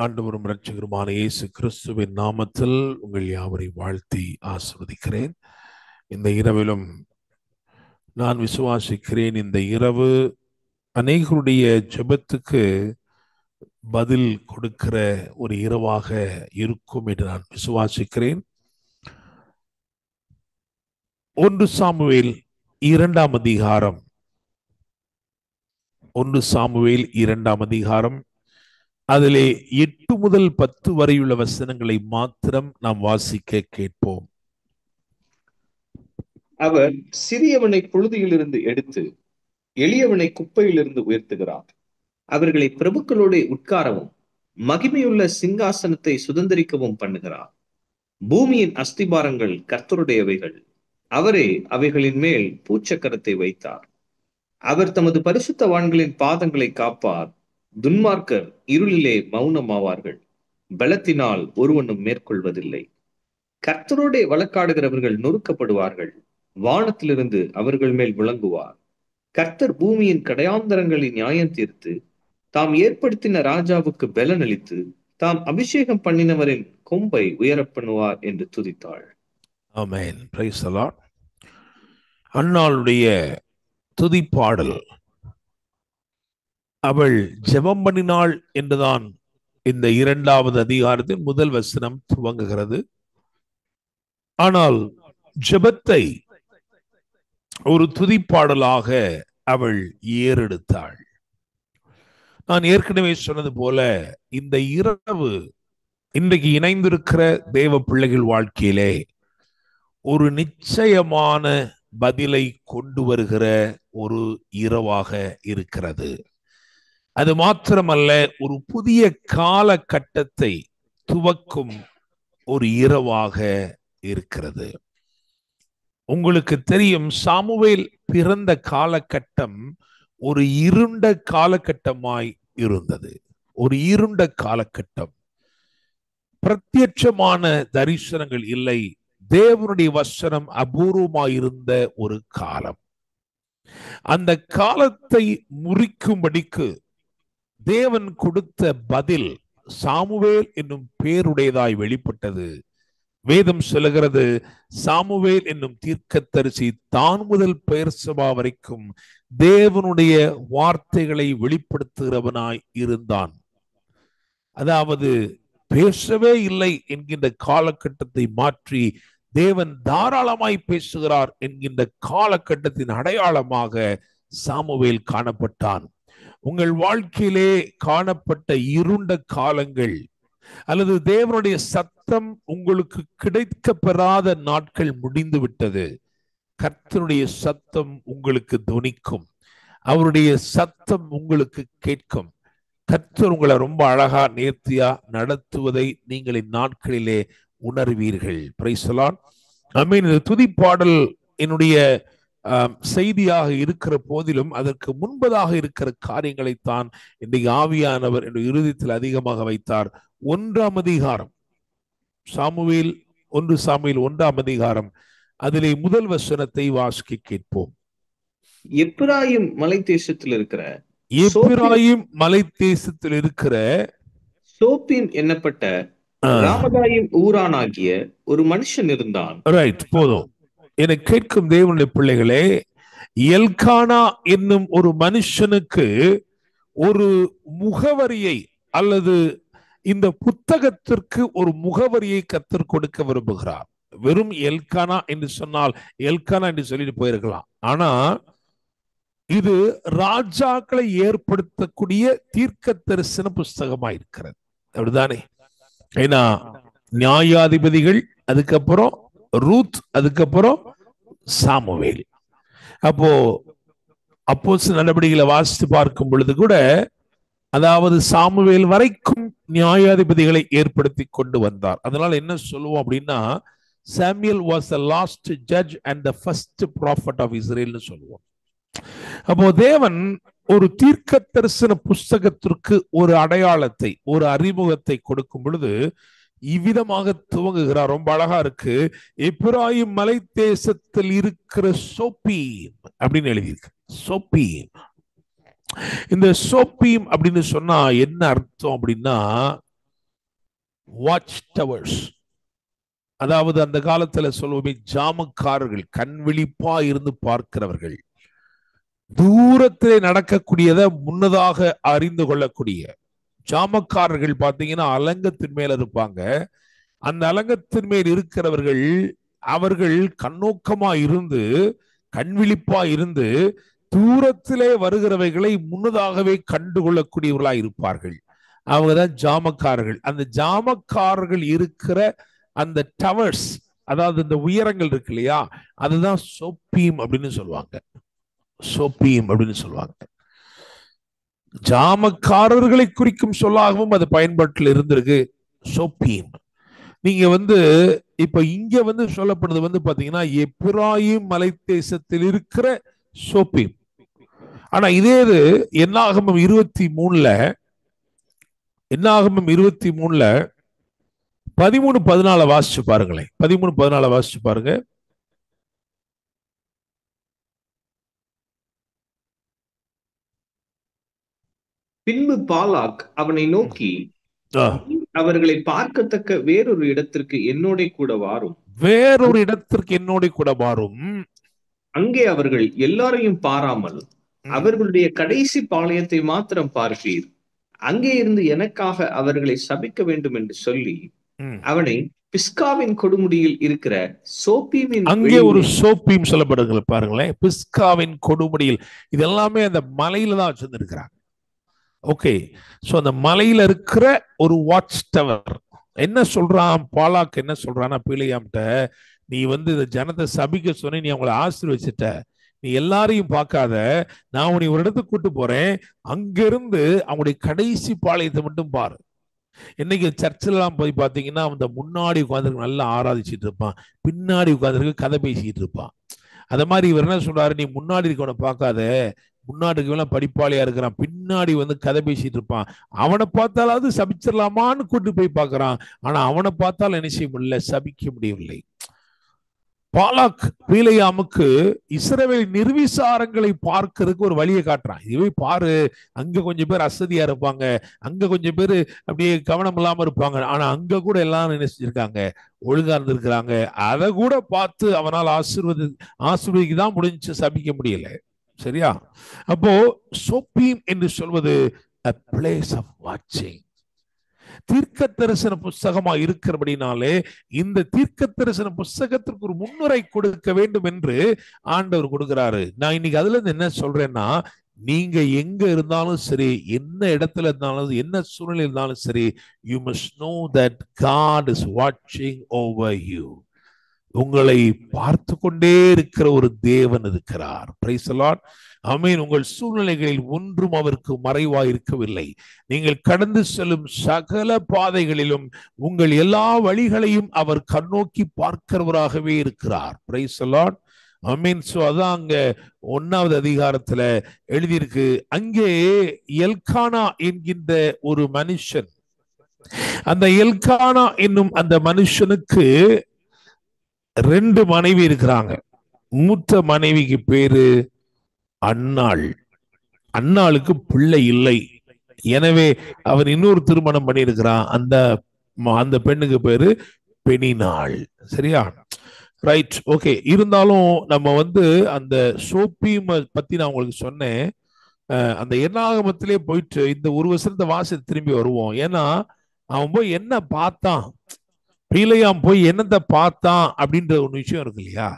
ஆண்டவரும் இரட்சகருமான இயேசு கிறிஸ்துவின் நாமத்தில் உங்கள் யாவரை வாழ்த்தி ஆசீர்வதிக்கிறேன். இந்த இரவிலும் நான் விசுவாசிக்கிறேன், இந்த இரவு அநேகருடைய ஜெபத்துக்கு பதில் கொடுக்கிற ஒரு இரவாக இருக்கும் என்று நான் விசுவாசிக்கிறேன். 1 சாமுவேல் 2ஆம் அதிகாரம் 1 சாமுவேல் 2ஆம் அதிகாரம் அதிலே 8 முதல் 10 வரையுள்ள வசனங்களை மாத்திரம் நாம் வாசிக்க கேட்போம். அவர் சிறியவனை புழுதியிலிருந்து எடுத்து எளியவனை குப்பையிலிருந்து உயர்த்துகிறார். அவர்களை பிரபுக்களோடு உட்காரவும் மகிமையுள்ள சிங்காசனத்தை சுதந்திரிக்கவும் பண்ணுகிறார். பூமியின் அஸ்திபாரங்கள் கர்த்தருடையவைகள், அவரே அவைகளின் மேல் பூச்சக்கரத்தை வைத்தார். அவர் தமது பரிசுத்தவான்களின் பாதங்களை காப்பார். துன்மார்க்கர் இருளிலே மௌனமாவார்கள், பலத்தினால் ஒருவனும் மேற்கொள்வதில்லை. கர்த்தரோடே வழக்காடுகிறவர்கள் நொறுக்கப்படுவார்கள், வானத்திலிருந்து அவர்கள் மேல் விளங்குவார். கர்த்தர் பூமியின் கடையாந்தரங்களை நியாயம் தீர்த்து தாம் ஏற்படுத்தின ராஜாவுக்கு பலன் அளித்து தாம் அபிஷேகம் பண்ணினவரின் கொம்பை உயரப் பண்ணுவார் என்று துதித்தாள். ஆமென். Price the Lord. அன்னாளுடைய துதிப்பாடல், அவள் ஜெபம் பண்ணினாள் என்றுதான் இந்த 2வது அதிகாரத்தின் முதல் வசனம் துவங்குகிறது. ஆனால் ஜெபத்தை ஒரு துதிப்பாடலாக அவள் ஏறெடுத்தாள். நான் ஏற்கனவே சொன்னது போல, இந்த இரவு இன்றைக்கு இணைந்திருக்கிற தேவ பிள்ளைகள் வாழ்க்கையிலே ஒரு நிச்சயமான பதிலை கொண்டு வருகிற ஒரு இரவாக இருக்கிறது. அது மாத்திரமல்ல, ஒரு புதிய காலகட்டத்தை துவக்கும் ஒரு இரவாக இருக்கிறது. உங்களுக்கு தெரியும், சாமுவேல் பிறந்த காலகட்டம் ஒரு இருண்ட காலகட்டமாய் இருந்தது. ஒரு இருண்ட காலகட்டம். பிரத்யட்சமான தரிசனங்கள் இல்லை. தேவனுடைய வசனம் அபூர்வமாயிருந்த ஒரு காலம். அந்த காலத்தை முறிக்கும்படிக்கு தேவன் கொடுத்த பதில் சாமுவேல் என்னும் பேருடையதாய் வெளிப்பட்டது. வேதம் சொல்லுகிறது, சாமுவேல் என்னும் தீர்க்கதரிசி தான் முதல் பெயர்சபா வரைக்கும் தேவனுடைய வார்த்தைகளை வெளிப்படுத்துகிறவனாய் இருந்தான். அதாவது பேசவே இல்லை என்கின்ற காலகட்டத்தை மாற்றி தேவன் தாராளமாய் பேசுகிறார் என்கின்ற காலகட்டத்தின் அடையாளமாக சாமுவேல் காணப்பட்டான். உங்கள் வாழ்க்கையிலே காணப்பட்ட இருண்ட காலங்கள் அல்லது தேவனுடைய சத்தம் உங்களுக்கு கிடைக்க பெறாத நாட்கள் முடிந்து விட்டது. கர்த்தருடைய சத்தம் உங்களுக்கு தொனிக்கும். அவருடைய சத்தம் உங்களுக்கு கேட்கும். கர்த்தர் உங்களை ரொம்ப அழகா நேர்த்தியா நடத்துவதை நீங்கள் இந்நாட்களிலே உணர்வீர்கள். Praise the lord. ஆமென். இந்த துதிப்பாடல் என்னுடைய செய்தியாக இருக்கிற போதிலும் அதற்கு முன்பதாக இருக்கிற காரியங்களைத்தான் இன்றைக்கு ஆவியானவர் என்னுடைய இருதயத்தில் அதிகமாக வைத்தார். 1ஆம் அதிகாரம், 1 சாமுவேல் 1ஆம் அதிகாரம், அதிலே முதல் வசனத்தை வாசிக்க கேட்போம். எப்பிராயிம் மலை தேசத்தில் இருக்கிற சோப்பீம் என்னப்பட்ட ராமதாயிம் ஊரானாகிய ஒரு மனுஷன் இருந்தான். ரைட், போதும். என கேட்கும் தேவனுடைய பிள்ளைகளே, எல்கானா என்னும் ஒரு மனுஷனுக்கு ஒரு முகவரியை அல்லது இந்த புத்தகத்திற்கு ஒரு முகவரியை கர்த்தர் கொடுக்க விரும்புகிறார். வெறும் எல்கானா என்று சொன்னால் எல்கானா என்று சொல்லிட்டு போயிருக்கலாம். ஆனா இது ராஜாக்களை ஏற்படுத்தக்கூடிய தீர்க்க தரிசன புஸ்தகமா இருக்கிறது. அப்படிதானே? ஏன்னா நியாயாதிபதிகள், அதுக்கப்புறம் ரூத், அதுக்கப்புறம் சாமுவேல். அப்போ அப்போஸ்தலர் நடவடிக்கைகளை வாசித்து பார்க்கும் பொழுது கூட, அதாவது சாமுவேல் வரைக்கும் நியாயாதிபதிகளை ஏற்படுத்தி கொண்டு வந்தார். அதனால என்ன சொல்லுவோம் அப்படின்னா, Samuel was the last judge and the first prophet of Israel னு சொல்லுவோம். அப்போ தேவன் ஒரு தீர்க்க தரிசன புஸ்தகத்திற்கு ஒரு அடையாளத்தை, ஒரு அறிமுகத்தை கொடுக்கும் பொழுது இவ்விதமாக துவங்குகிறார். ரொம்ப அழகா இருக்கு. எப்பிராயிம் மலை தேசத்தில் இருக்கிற சோப்பீம் அப்படின்னு எழுதியிருக்கு. சோப்பீம். இந்த சோப்பீம் அப்படின்னு சொன்னா என்ன அர்த்தம் அப்படின்னா, வாட்ச் டவர்ஸ். அதாவது அந்த காலத்துல சொல்லுவோமே ஜாமக்காரர்கள், கண் விழிப்பா இருந்து பார்க்கிறவர்கள், தூரத்திலே நடக்கக்கூடியதை முன்னதாக அறிந்து கொள்ளக்கூடிய ஜாமக்காரர்கள். பாத்தீங்கன்னா அலங்கத்தின் மேல இருப்பாங்க. அந்த அலங்கத்தின் மேல் இருக்கிறவர்கள் அவர்கள் கண்ணோக்கமா இருந்து கண்விழிப்பா இருந்து தூரத்திலே வருகிறவைகளை முன்னதாகவே கண்டுகொள்ளக்கூடியவர்களாய் இருப்பார்கள். அவங்கதான் ஜாமக்காரர்கள். அந்த ஜாமக்காரர்கள் இருக்கிற அந்த டவர்ஸ், அதாவது இந்த உயரங்கள் இருக்கு இல்லையா, அதுதான் சோப்பீம் அப்படின்னு சொல்லுவாங்க. சோப்பீம் அப்படின்னு சொல்லுவாங்க. ஜாமக்காரர்களை குறிக்கும் சொல்லாகவும் அது பயன்பாட்டில் இருந்திருக்கு சோப்பீம். நீங்க இப்ப இங்க சொல்லப்படுது பாத்தீங்கன்னா எப்பிராயிம் மலை தேசத்தில் இருக்கிற சோப்பீம். ஆனா இதே இது என்னாகமம் 23 13-14 வாசிச்சு பாருங்களேன். 13-14 வாசிச்சு பாருங்க. பின்பு பாலாக் அவனை நோக்கி, அவர்களை பார்க்கத்தக்க வேறொரு இடத்திற்கு என்னோட கூட வாரும். வேறொரு இடத்திற்கு என்னோட கூட வாரும். அங்கே அவர்கள் எல்லாரையும் பாராமல் அவர்களுடைய கடைசி பாளையத்தை மாத்திரம் பார்ப்பீர். அங்கே இருந்து எனக்காக அவர்களை சபிக்க வேண்டும் என்று சொல்லி அவனை பிஸ்காவின் கொடுமுடியில் இருக்கிற சோப்பீமின், அங்கே ஒரு சோப்பீம் சொல்லப்படுகிறது பாருங்களேன். பிஸ்காவின் கொடுமுடியில். இது எல்லாமே அந்த மலையில தான் வச்சிருந்திருக்கிறாங்க. ஓகே, சோ அந்த மலையில இருக்கிற ஒரு வாட்ச் டவர். என்ன சொல்றான் பாலாக்? என்ன சொல்றான்னா, பிலேயாம்கிட்ட, நீ இந்த ஜனத்தை சபிக்க சொன்ன, நீ அவங்களை ஆசீர்வச்சிட்ட, நீ எல்லாரையும் பார்க்காத, நான் உன்னை ஒரு இடத்துக்கு கூட்டு போறேன், அங்கிருந்து அவங்களுடைய கடைசி பாளையத்தை மட்டும் பாரு. இன்னைக்கு சர்ச்சில் எல்லாம் போய் பாத்தீங்கன்னா அந்த முன்னாடி உட்காந்துருக்கு நல்லா ஆராதிச்சுட்டு இருப்பான், பின்னாடி உட்காந்துருக்கு கதை பேசிட்டு இருப்பான். அத மாதிரி இவர் என்ன சொல்றாரு, நீ முன்னாடி இருக்கவனை பார்க்காத, முன்னாடி இருக்கவன் படிப்பாளியா இருக்கிறான், பின்னாடி கதை பேசிட்டு இருப்பான், அவனை பார்த்தாலாவது சபிச்சிடலாமான்னு கூட்டு போய் பார்க்கறான். ஆனா அவனை பார்த்தாலும் என்ன செய்ய முடியல, சபிக்க முடியவில்லை. பாலாக் பிலேயாமுக்கு இஸ்ரவேல் நிர்விசாரங்களை பார்க்கறதுக்கு ஒரு வழியை காட்டுறான். இதுவே பாரு, அங்க கொஞ்சம் பேர் அசதியா இருப்பாங்க, அங்க கொஞ்சம் பேர் அப்படியே கவனம் இல்லாம இருப்பாங்க, ஆனா அங்க கூட எல்லாம் நினைச்சிருக்காங்க, ஒழுங்கா இருந்திருக்கிறாங்க. அதை கூட பார்த்து அவனால் ஆசீர்வதிக்கு தான் முடிஞ்சு, சபிக்க முடியல. சரியா? அப்போ சோப்பீம் என்று சொல்வது a place of watching. தீர்க்க தரிசன புஸ்தகமா இருக்கிறபடினாலே இந்த தீர்க்க தரிசன புஸ்தகத்திற்கு ஒரு முன்னுரை கொடுக்க வேண்டும் என்று ஆண்டவர் கொடுக்கிறாரு. நான் இன்னைக்கு அதுல இருந்து என்ன சொல்றேன்னா, நீங்க எங்க இருந்தாலும் சரி, என்ன இடத்துல இருந்தாலும், என்ன சூழ்நிலை இருந்தாலும் சரி, you must know that God is watching over you. உங்களை பார்த்து கொண்டே இருக்கிற ஒரு தேவன் இருக்கிறார். Praise the lord. ஆமென். உங்கள் சூழ்நிலைகளில் ஒன்றும் அவருக்கு மறைவாய் இருக்கவில்லை. நீங்கள் கடந்து செல்லும் சகல பாதைகளிலும் உங்கள் எல்லா வழிகளையும் அவர் கண்ணோக்கி பார்க்கிறவராகவே இருக்கிறார். Praise the lord. Amen. So அதான் அங்க 1வது அதிகாரத்துல எழுதியிருக்கு. அங்கே எல்கானா என்கின்ற ஒரு மனுஷன், அந்த எல்கானா என்னும் அந்த மனுஷனுக்கு 2 மனைவி இருக்கிறாங்க. மூத்த மனைவிக்கு பேரு அன்னாள். அன்னாளுக்கு பிள்ளை இல்லை. எனவே அவன் இன்னொரு திருமணம் பண்ணியிருக்கிறான். அந்த பெண்ணுக்கு பேரு பெனினாள். சரியா? ரைட். ஓகே. இருந்தாலும் நம்ம அந்த சோப்பீம் பத்தி நான் உங்களுக்கு சொன்னேன். அந்த என்னாகமத்திலே போயிட்டு இந்த ஒரு வருஷத்தை வாசல் திரும்பி வருவோம். ஏன்னா அவன் போய் என்ன பார்த்தான், பிலேயாம் போய் என்னத்தை பார்த்தான் அப்படின்ற ஒரு விஷயம் இருக்கு இல்லையா,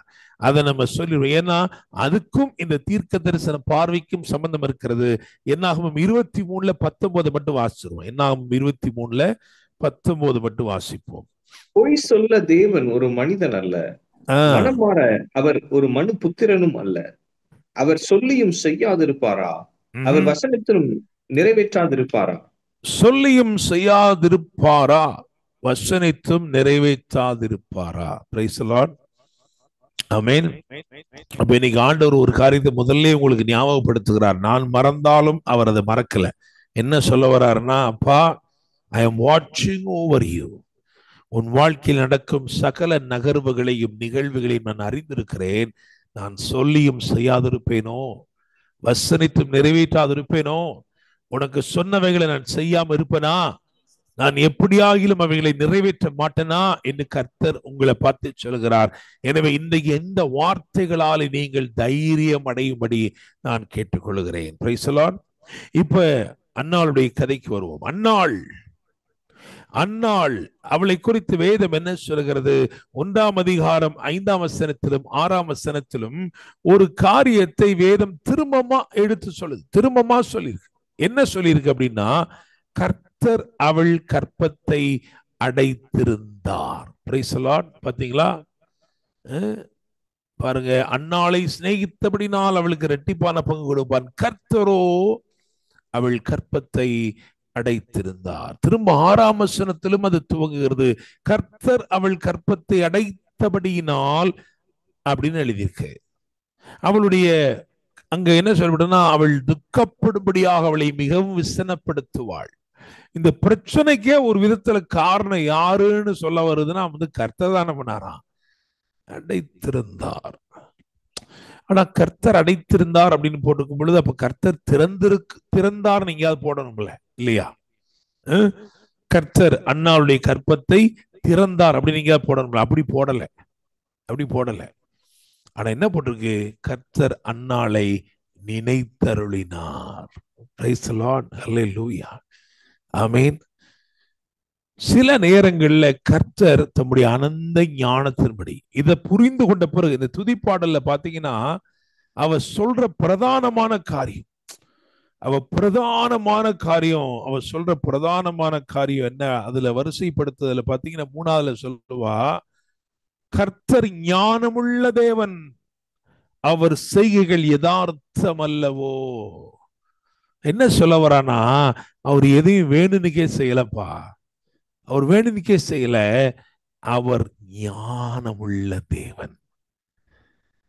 அதை நம்ம சொல்லிடுவோம். ஏன்னா அதுக்கும் இந்த தீர்க்க தரிசன பார்வைக்கும் சம்பந்தம் இருக்கிறது. என்னாகமம் 23:19 மட்டும் வாசிச்சிருவோம். என்னாகமம் 23:19 மட்டும் வாசிப்போம். பொய் சொல்ல தேவன் ஒரு மனிதன் அல்ல, மனம் மாற அவர் ஒரு மனு புத்திரனும் அல்ல. அவர் சொல்லியும் செய்யாதிருப்பாரா? அவர் வசனத்திலும் நிறைவேற்றாதிருப்பாரா? சொல்லியும் செய்யாதிருப்பாரா? வசனித்தும் நிறைவேற்றாதிருப்பாரா? Price the lord. ஆமென். அப்ப இன்னைக்கு ஆண்டவர் ஒரு காரியத்தை முதல்ல உங்களுக்கு ஞாபகப்படுத்துகிறார். நான் மறந்தாலும் அவர் அதை மறக்கல. என்ன சொல்ல வர்றாருன்னா, அப்பா, ஐ எம் வாட்சிங் ஓவர் யூ. உன் வாழ்க்கையில் நடக்கும் சகல நகர்வுகளையும் நிகழ்வுகளையும் நான் அறிந்திருக்கிறேன். நான் சொல்லியும் செய்யாதிருப்பேனோ, வசனித்தும் நிறைவேற்றாதிருப்பேனோ? உனக்கு சொன்னவைகளை நான் செய்யாம இருப்பேனா? நான் எப்படியாகிலும் அவைகளை நிறைவேற்ற மாட்டேனா என்று கர்த்தர் உங்களை பார்த்து சொல்கிறார். எனவே இன்றைக்கு எந்த வார்த்தைகளால் நீங்கள் தைரியம் அடையும்படி நான் கேட்டுக்கொள்கிறேன். Price the Lord. இப்ப அன்னாளுடைய கதைக்கு வருவோம். அன்னாள் அவளை குறித்து வேதம் என்ன சொல்கிறது? 1ஆம் அதிகாரம் 5ஆம் வசனத்திலும் 6ஆம் வசனத்திலும் ஒரு காரியத்தை வேதம் திரும்பமா எடுத்து சொல்லுது. திரும்பமா சொல்லியிருக்கு. என்ன சொல்லியிருக்கு அப்படின்னா, கர்த்தர் அவள் கற்பத்தை அடைத்திருந்தார். Price the Lord. பாத்தீங்களா? பாருங்க, அன்னாளை சிநேகித்தபடினால் அவளுக்கு இரட்டிப்பான பங்கு கொடுப்பான், கர்த்தரோ அவள் கற்பத்தை அடைத்திருந்தார். திரும்ப 6ஆம் வசனத்திலும் அது துவங்குகிறது, கர்த்தர் அவள் கற்பத்தை அடைத்தபடியினால் அப்படின்னு எழுதியிருக்கு. அவளுடைய அங்க என்ன சொல்லப்படுனா, அவள் துக்கப்படும்படியாக அவளை மிகவும் விசனப்படுத்துவாள். இந்த பிரச்சனைக்கே ஒரு விதத்துல காரணம் யாருன்னு சொல்ல வருதுன்னா, கர்த்தர் தானே பண்ணாராம், அடைத்திருந்தார். ஆனா கர்த்தர் அடைத்திருந்தார் அப்படின்னு போட்டிருக்கும் பொழுது, அப்ப கர்த்தர் திறந்தார் எங்கேயாவது போடணும்ல, இல்லையா? கர்த்தர் அன்னாளுடைய கற்பத்தை திறந்தார் அப்படின்னு எங்கேயாவது போடணும்ல. அப்படி போடல. ஆனா என்ன போட்டிருக்கு? கர்த்தர் அன்னாளை நினைத்தருளினார். Price the Lord. ஹல்லேலூயா. ஆமென். சில நேரங்கள்ல கர்த்தர் தம்முடைய அனந்த ஞானத்தின்படி இதை புரிந்து கொண்ட பிறகு, இந்த துதிப்பாடல்ல பாத்தீங்கன்னா, அவ சொல்ற பிரதானமான காரியம் சொல்ற பிரதானமான காரியம் என்ன? அதுல வரிசைப்படுத்துதல பாத்தீங்கன்னா 3ஆவதுல சொல்லுவா, கர்த்தர் ஞானமுள்ள தேவன், அவர் செய்கைகள் யதார்த்தம் அல்லவோ. என்ன சொல்ல வரானா, அவர் எதையும் வேணுனுக்கே செய்யலப்பா. அவர் வேணுனுக்கே செய்யல. அவர் ஞானமுள்ள தேவன்.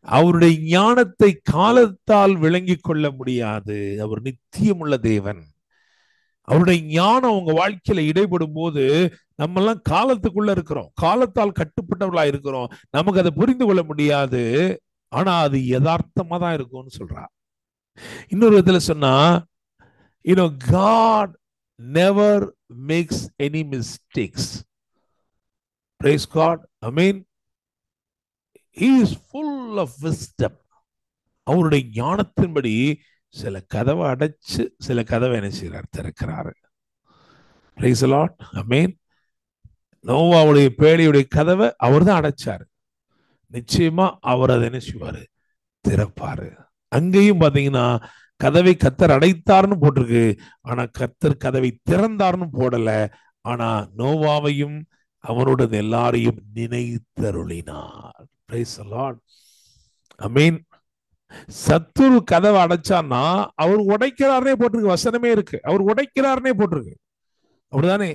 அவருடைய ஞானத்தை காலத்தால் விளங்கி கொள்ள முடியாது. அவர் நித்தியமுள்ள தேவன். அவருடைய ஞானம் உங்க வாழ்க்கையில இடைப்படும் போது, நம்ம எல்லாம் காலத்துக்குள்ள இருக்கிறோம், காலத்தால் கட்டுப்பட்டவர்களா இருக்கிறோம், நமக்கு அதை புரிந்து கொள்ள முடியாது. ஆனா அது யதார்த்தமா தான் இருக்கும்னு சொல்றா. இன்னொரு விதத்துல சொன்னா, God never makes any mistakes. Praise God. I mean, he is full of wisdom. அவருடைய ஞானத்தின்படி சில கதவை அடைச்சு சில கதவை என்ன செய்யறார்? திறக்கிறாரு. Praise the Lord. Amen. நோவாவுடைய பேழையுடைய கதவை அவர் தான் அடைச்சாரு. நிச்சயமா அவர் அதை என்ன செய்வாரு? திறப்பாரு. அங்கேயும் பாத்தீங்கன்னா, கதவை கர்த்தர் அடைத்தார்னு போட்டிருக்கு, ஆனா கர்த்தர் கதவை திறந்தார்னு போடல. ஆனா நோவாவையும் அவனோட எல்லாரையும் நினைத்தருளினார். Praise the Lord. Amen. சத்துரு கதவை அடைச்சான்னா அவர் உடைக்கிறார்னே போட்டிருக்கு. வசனமே இருக்கு, அவர் உடைக்கிறார்னே போட்டிருக்கு. அப்படிதானே?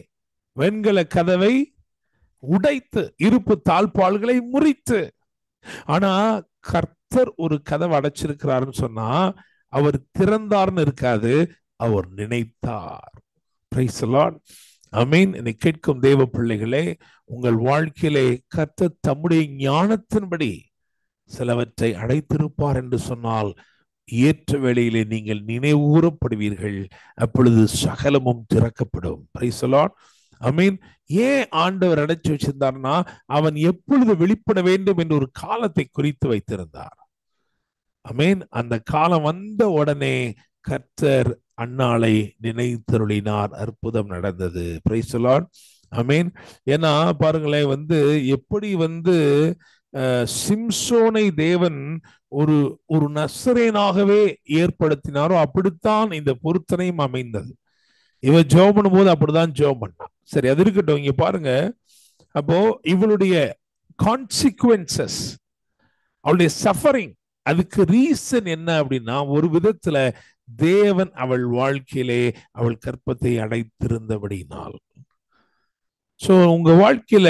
வெண்கல கதவை உடைத்து இருப்பு தாழ்பாள்களை முறித்து. ஆனா கர்த்தர் ஒரு கதவை அடைச்சிருக்கிறாருன்னு சொன்னா, அவர் திறந்தார்னு இருக்காது, அவர் நினைத்தார். Praise the Lord. ஆமென். என்னை கேட்கும் தேவ பிள்ளைகளே, உங்கள் வாழ்க்கையிலே கர்த்தர் தம்முடைய ஞானத்தின்படி சிலவற்றை அடைத்திருப்பார் என்று சொன்னால், ஏற்ற வேளையிலே நீங்கள் நினைவூறப்படுவீர்கள். அப்பொழுது சகலமும் திறக்கப்படும். Praise the Lord. ஆமென். ஏன் ஆண்டவர் அடைச்சு வச்சிருந்தார்னா, அவன் எப்பொழுது வெளிப்பட வேண்டும் என்று ஒரு காலத்தை குறித்து வைத்திருந்தார். ஆமென். அந்த காலம் வந்த உடனே கர்த்தர் அன்னாளை நினைத்தருளினார். அற்புதம் நடந்தது. Praise the lord. ஆமென். ஏன்னா பாருங்களேன், எப்படி சிம்சோனை தேவன் ஒரு நசரேனாகவே ஏற்படுத்தினாரோ, அப்படித்தான் இந்த பொருத்தனையும் அமைந்தது. இவ ஜெபம் பண்ணும் போது அப்படிதான் ஜெபம் பண்ணா. சரி, அது இருக்கட்டும். இங்க பாருங்க, அப்போ இவளுடைய கான்சிக்வன்சஸ், அவளுடைய சஃபரிங், அதுக்கு ரீசன் என்ன அப்படின்னா, ஒரு விதத்துல தேவன் அவள் வாழ்க்கையிலே அவள் கற்பத்தை அடைத்திருந்தபடினால். சோ உங்க வாழ்க்கையில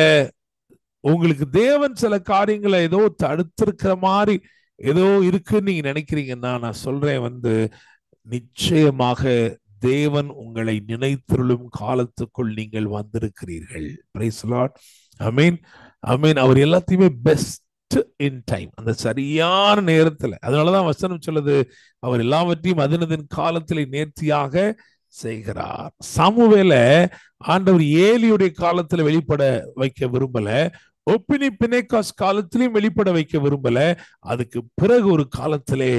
உங்களுக்கு தேவன் சில காரியங்களை ஏதோ தடுத்திருக்கிற மாதிரி ஏதோ இருக்குன்னு நீங்க நினைக்கிறீங்கன்னா, நான் சொல்றேன், நிச்சயமாக தேவன் உங்களை நினைத்திருளும் காலத்துக்குள் நீங்கள் வந்திருக்கிறீர்கள். Price the lord. ஆமென். ஆமென். அவர் எல்லாத்தையுமே பெஸ்ட் இன் டைம், அந்த சரியான நேரத்துல. அதனாலதான் வசனம் சொல்லுது, அவர் எல்லாவற்றையும் அதனதன் காலத்திலே நேர்த்தியாக செய்கிறார். சாமுவேல ஆண்டவர் ஏலியுடைய காலத்துல வெளிப்பட வைக்க விரும்பல, ஒப்பினி பிணைக்காஸ் காலத்திலையும் வெளிப்பட வைக்க விரும்பல. அதுக்கு பிறகு ஒரு காலத்திலே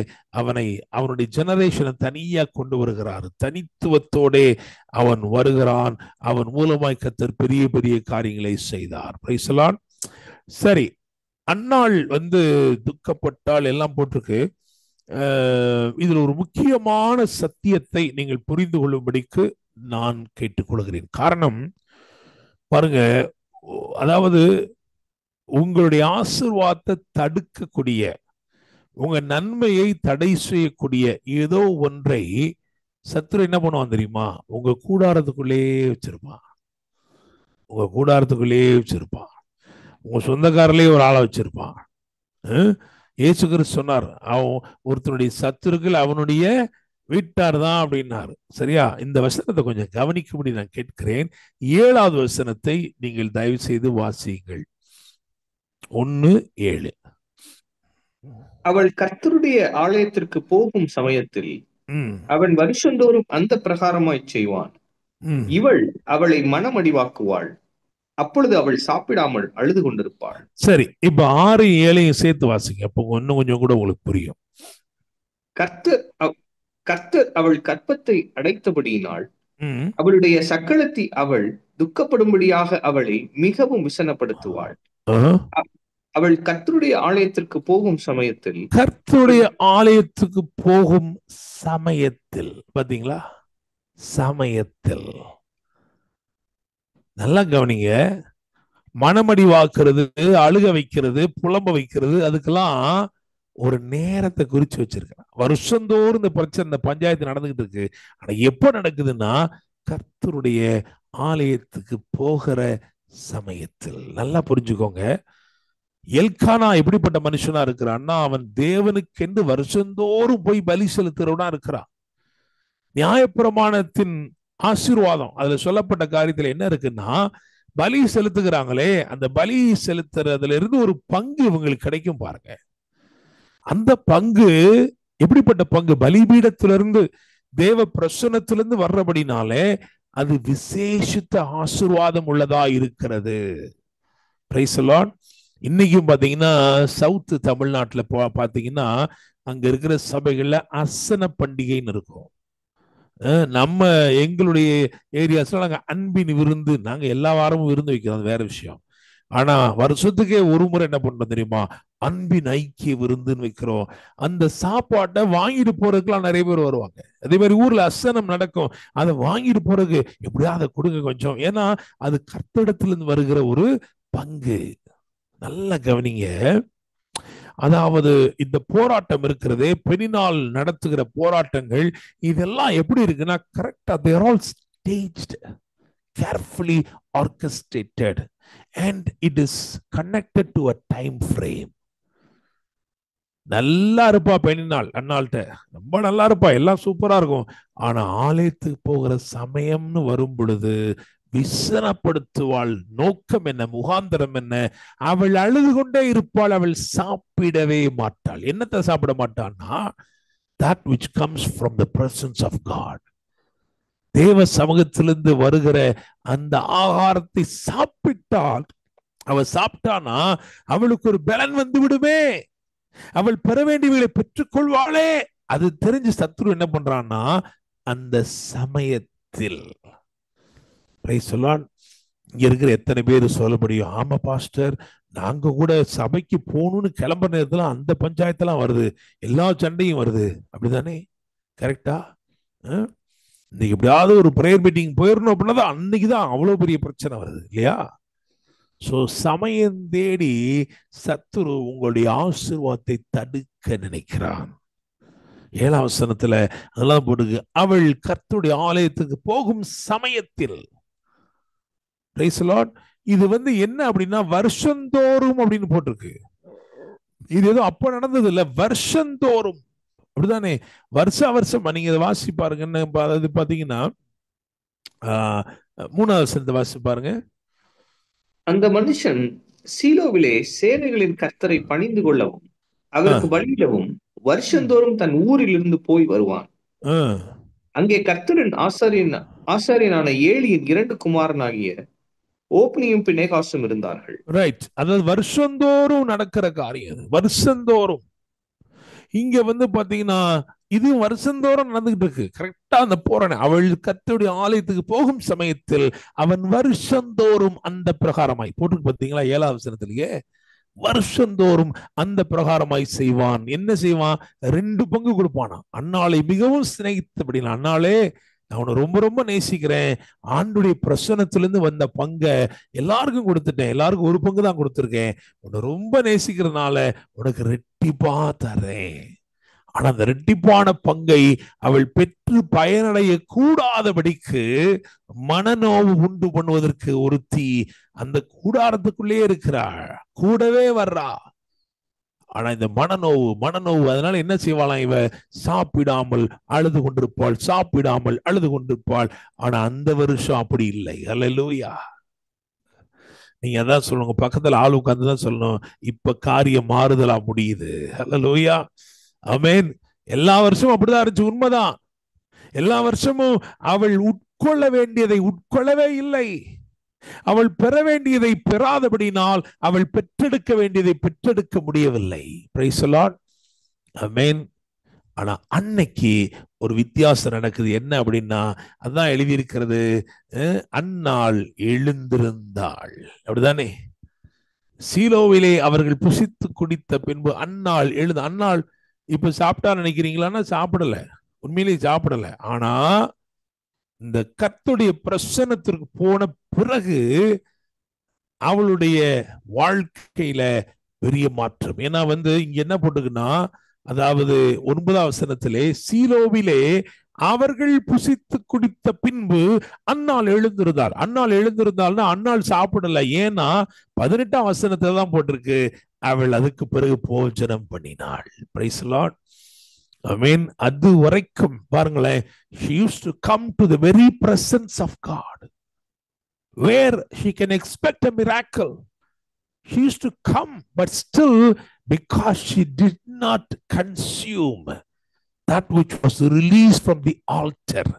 அவனுடைய ஜெனரேஷனை தனியா கொண்டு வருகிறார். தனித்துவத்தோட அவன் வருகிறான். அவன் மூலமாய் கர்த்தர் பெரிய பெரிய காரியங்களை செய்தார். Price the Lord. சரி, அன்னாள் துக்கப்பட்டால் எல்லாம் போட்டிருக்கு. இதுல ஒரு முக்கியமான சத்தியத்தை நீங்கள் புரிந்து கொள்ளும்படிக்கு நான் கேட்டுக்கொள்கிறேன். காரணம் பாருங்க, அதாவது உங்களுடைய ஆசீர்வாதத்தை தடுக்கக்கூடிய, உங்க நன்மையை தடை செய்யக்கூடிய ஏதோ ஒன்றை சத்துரு என்ன பண்ணுவான் தெரியுமா? உங்க கூடாரத்துக்குள்ளே வச்சிருப்பான். உங்க கூடாரத்துக்குள்ளே வச்சிருப்பான். உங்க சொந்தக்காரர்களே ஒரு ஆளை வச்சிருப்பான். இயேசு கிறிஸ்து சொன்னார், அவன் ஒருத்தனுடைய சத்துருக்கள் அவனுடைய வீட்டார் தான் அப்படின்னாரு. சரியா? இந்த வசனத்தை கொஞ்சம் கவனிக்கும்படி நான் கேட்கிறேன். 7வது வசனத்தை நீங்கள் தயவு செய்து வாசியுங்கள். 1:7. அவள் கர்த்தருடைய ஆலயத்திற்கு போகும் சமயத்தில் அவன் வருஷந்தோறும் அந்த பிரகாரமாய் செய்வான். இவள் அவளை மனமடிவாக்குவாள். அப்பொழுது அவள் சாப்பிடாமல் அழுது கொண்டிருப்பாள். சரி, இப்ப 6, 7 சேர்த்து வாசிங்க. அப்போ இன்னும் கொஞ்சம் கூட உங்களுக்கு புரியும். கர்த்தர் அவள் கற்பத்தை அடைத்தபடியினால் அவளுடைய சக்களத்தை அவள் துக்கப்படும்படியாக அவளை மிகவும் விசனப்படுத்துவாள். அவள் கர்த்தருடைய ஆலயத்திற்கு போகும் சமயத்தில் பாத்தீங்களா? சமயத்தில் நல்லா கவனிங்க. மனமடி வாக்குறது, அழுக வைக்கிறது, புலம்ப வைக்கிறது, அதுக்கெல்லாம் ஒரு நேரத்தை குறிச்சு வச்சிருக்கிறான். வருஷந்தோறும் இந்த பிரச்சனை, இந்த பஞ்சாயத்து நடந்துகிட்டு இருக்கு. ஆனா எப்ப நடக்குதுன்னா கர்த்தருடைய ஆலயத்துக்கு போகிற சமயத்தில். நல்லா புரிஞ்சுக்கோங்க. எல்கானா எப்படிப்பட்ட மனுஷனா இருக்கிறான்னா, அவன் தேவனுக்கென்று வருஷந்தோறும் போய் பலி செலுத்துறவனா இருக்கிறான். நியாயப்பிரமாணத்தின் ஆசீர்வாதம் அதுல சொல்லப்பட்ட காரியத்துல என்ன இருக்குன்னா, பலி செலுத்துகிறாங்களே, அந்த பலி செலுத்துறதுல இருந்து ஒரு பங்கு இவங்களுக்கு கிடைக்கும் பாருங்க. அந்த பங்கு எப்படிப்பட்ட பங்கு? பலிபீடத்திலிருந்து, தேவ பிரசன்னத்திலிருந்து வர்றபடினாலே அது விசேஷித்த ஆசீர்வாதம் உள்ளதா இருக்கிறது. Price the Lord. இன்னைக்கும் பாத்தீங்கன்னா சவுத் தமிழ்நாட்டுல பாத்தீங்கன்னா அங்க இருக்கிற சபைகள்ல அர்ச்சனை பண்டிகைன்னு இருக்கும். நம்ம எங்களுடைய ஏரியாஸ்ல நாங்க அன்பின் விருந்து, நாங்க எல்லா வாரமும் விருந்து வைக்கிறோம், வேற விஷயம். ஆனா வருஷத்துக்கே ஒரு முறை என்ன பண்றோம் தெரியுமா? அன்பின் ஐக்கிய விருந்துன்னு வைக்கிறோம். அந்த சாப்பாட்டை வாங்கிட்டு போறதுக்குலாம் நிறைய பேர் வருவாங்க. அதே மாதிரி ஊர்ல அசனம் நடக்கும், அதை வாங்கிட்டு போறதுக்கு எப்படியா அதை கொடுங்க கொஞ்சம். ஏன்னா அது கர்த்தரிடத்திலிருந்து வருகிற ஒரு பங்கு. நல்ல கவனிங்க. அதாவது இந்த போராட்டம் இருக்கிறதே, பெண்ணினால் நடத்துகிற போராட்டங்கள், இதெல்லாம் எப்படி இருக்குன்னா கரெக்டா they're all staged, carefully orchestrated and it is connected to a time frame. நல்லா இருப்பா பெண்ணினால், அண்ணாள்கிட்ட ரொம்ப நல்லா இருப்பா, எல்லாம் சூப்பரா இருக்கும். ஆனா ஆலயத்துக்கு போகிற சமயம்னு வரும் பொழுது விசனப்படுத்துவாள். நோக்கம் என்ன? முகாந்திரம் என்ன? அவள் அழுது கொண்டே இருப்பாள். அவள் சாப்பிடவே மாட்டாள். என்னத்தை சாப்பிட மாட்டான்னா, that which comes from the presence of God. தேவ சமூகத்திலிருந்து வருகிற அந்த ஆகாரத்தை சாப்பிட்டால், அவள் சாப்பிட்டானா அவளுக்கு ஒரு பலன் வந்து விடுமே, அவள் பெற வேண்டியவர்களை பெற்றுக்கொள்வாளே. அது தெரிஞ்சு சத்துரு என்ன பண்றான்னா, அந்த சமயத்தில் இங்க இருக்கிற எத்தனை பேர் சொல்ல முடியும், ஆமா பாஸ்டர் நாங்க கூட சபைக்கு போகணும்னு கிளம்புற நேரத்துல அந்த பஞ்சாயத்தெல்லாம் வருது, எல்லா சண்டையும் வருது, அப்படிதானே? கரெக்டா? இன்னைக்கு எப்படியாவது ஒரு பிரேயர் மீட்டிங் போயிடணும் அப்படின்னா அன்னைக்குதான் அவ்வளவு பெரிய பிரச்சனை வருது இல்லையா? சோ சமயம் தேடி சத்துரு உங்களுடைய ஆசீர்வாதத்தை தடுக்க நினைக்கிறான். 7ஆம் வசனத்துல அதெல்லாம் போடுங்க. அவள் கர்த்தருடைய ஆலயத்துக்கு போகும் சமயத்தில். Price the Lord. இது என்ன அப்படின்னா வருஷந்தோறும் அப்படின்னு போட்டிருக்கு. இது ஏதோ அப்ப நடந்தது இல்ல, வருஷந்தோறும். அப்படிதானே? வருஷம் நீங்க இதை வாசி பாருங்க. அது பாத்தீங்கன்னா 3ஆவது வசனத்தை வாசி பாருங்க. அந்த மனுஷன் சீலோவிலே சேனைகளின் கர்த்தரை பணிந்து கொள்ளவும் அவருக்கு பலியிடவும் வருஷந்தோறும் தன் ஊரில் இருந்து போய் வருவான். அங்கே கர்த்தரின் ஆசாரியனான ஏலியின் 2 குமாரனாகிய ஓப்னியும் பினேகாசும் இருந்தார்கள். ரைட். அதாவது வருஷந்தோறும் நடக்கிற காரியம், வருஷந்தோறும். இங்க பாத்தீங்கன்னா இது வருஷந்தோறும் நடந்துகிட்டு இருக்கு. கரெக்டா அந்த போறானே, அவள் கர்த்தருடைய ஆலயத்துக்கு போகும் சமயத்தில் அவன் வருஷந்தோறும் அந்த பிரகாரமாய் போட்டு பாத்தீங்களா, 7ஆம் வசனத்திலேயே வருஷந்தோறும் அந்த பிரகாரமாய் செய்வான். என்ன செய்வான்? 2 பங்கு கொடுப்பானா. அன்னாளை மிகவும் சிநேகித்தபடி, அன்னாலே நான் உன்னை ரொம்ப ரொம்ப நேசிக்கிறேன், ஆண்டுடைய பிரசனத்திலிருந்து வந்த பங்கை எல்லாருக்கும் கொடுத்துட்டேன், எல்லாருக்கும் 1 பங்கு தான் கொடுத்துருக்கேன், உன்னை ரொம்ப நேசிக்கிறதுனால உனக்கு ரெட்டிப்பா தரேன். ஆனா அந்த ரெட்டிப்பான பங்கை அவள் பெற்று பயனடைய கூடாதபடிக்கு மனநோவு உண்டு பண்ணுவதற்கு ஒருத்தி அந்த கூடாரத்துக்குள்ளே இருக்கிறாள், கூடவே வர்றா. ஆனா இந்த மனநோவு அதனால என்ன செய்வாளாம்? இவ சாப்பிடாமல் அழுது கொண்டிருப்பாள், சாப்பிடாமல் அழுது கொண்டிருப்பாள். ஆனா அந்த வருஷம் அப்படி இல்லை. அல்லேலூயா. நீங்க அதான் சொல்லுங்க, பக்கத்துல ஆள் உட்கார்ந்து தான் சொல்லணும், இப்ப காரியம் மாறுதலா முடியுது. அல்லேலூயா, ஆமென். எல்லா வருஷமும் அப்படிதான் இருந்துச்சு, உண்மைதான். எல்லா வருஷமும் அவள் உட்கொள்ள வேண்டியதை உட்கொள்ளவே இல்லை, அவள் பெற வேண்டியதை பெறாதபடினால் அவள் பெற்றெடுக்க வேண்டியதை பெற்றெடுக்க முடியவில்லை. பிரைஸ் தி லார்ட், ஆமென். ஆனா அன்னைக்கு ஒரு வித்தியாசம் நடக்குது. என்ன அப்படின்னா, அதான் எழுதியிருக்கிறது, அன்னாள் எழுந்திருந்தாள். அப்படிதானே? சீலோவிலே அவர்கள் புசித்து குடித்த பின்பு அன்னாள் அன்னாள் இப்ப சாப்பிட்டா நினைக்கிறீங்களான்னா சாப்பிடல, உண்மையிலேயே சாப்பிடல. ஆனா இந்த கர்த்தருடைய பிரசன்னத்திற்கு போன பிறகு அவளுடைய வாழ்க்கையில பெரிய மாற்றம். ஏன்னா இங்க என்ன போட்டுக்குன்னா, அதாவது 9ஆம் வசனத்திலே சீலோவிலே அவர்கள் புசித்து குடித்த பின்பு அன்னாள் எழுந்திருந்தாள். அன்னாள் எழுந்திருந்தாள்னா அன்னாள் சாப்பிடல. ஏன்னா 18ஆம் வசனத்துல தான் போட்டிருக்கு, அவள் அதுக்கு பிறகு போஜனம் பண்ணினாள். பிரைஸ் தி லார்ட், ஆமென். அது வரைக்கும் பாருங்களேன், she used to come to the very presence of God where she can expect a miracle. She used to come, but still, because she did not consume that which was released from the altar,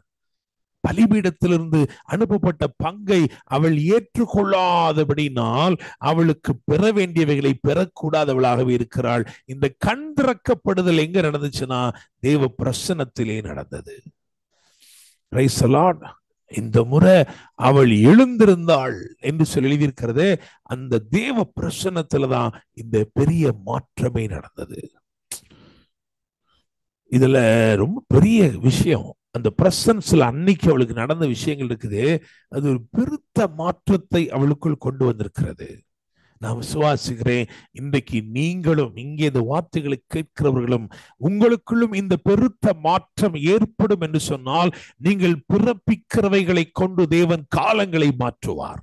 பலிபீடத்திலிருந்து அனுப்பப்பட்ட பங்கை அவள் ஏற்றுக்கொள்ளாதபடினால் அவளுக்கு பெற வேண்டியவைகளை பெறக்கூடாதவளாகவே இருக்கிறாள். இந்த கண் திறக்கப்படுதல் எங்க நடந்துச்சுன்னா, தேவ பிரசன்னத்திலே நடந்தது. Praise the Lord. இந்த முறை அவள் எழுந்திருந்தாள் என்று சொல்லி எழுதியிருக்கிறது. அந்த தேவ பிரசன்னத்துல தான் இந்த பெரிய மாற்றமே நடந்தது. இதுல ரொம்ப பெரிய விஷயம், அந்த பிரசன்ஸ்ல அன்னைக்கு அவளுக்கு நடந்த விஷயங்கள் இருக்குது. அது ஒரு பெருத்த மாற்றத்தை அவளுக்குள் கொண்டு வந்திருக்கிறது. நான் விசுவாசிக்கிறேன், இன்றைக்கு நீங்களும் இங்கே இந்த வார்த்தைகளை கேட்கிறவர்களும் உங்களுக்குள்ளும் இந்த பெருத்த மாற்றம் ஏற்படும் என்று சொன்னால், நீங்கள் பிறப்பிக்கிறவைகளை கொண்டு தேவன் காலங்களை மாற்றுவார்.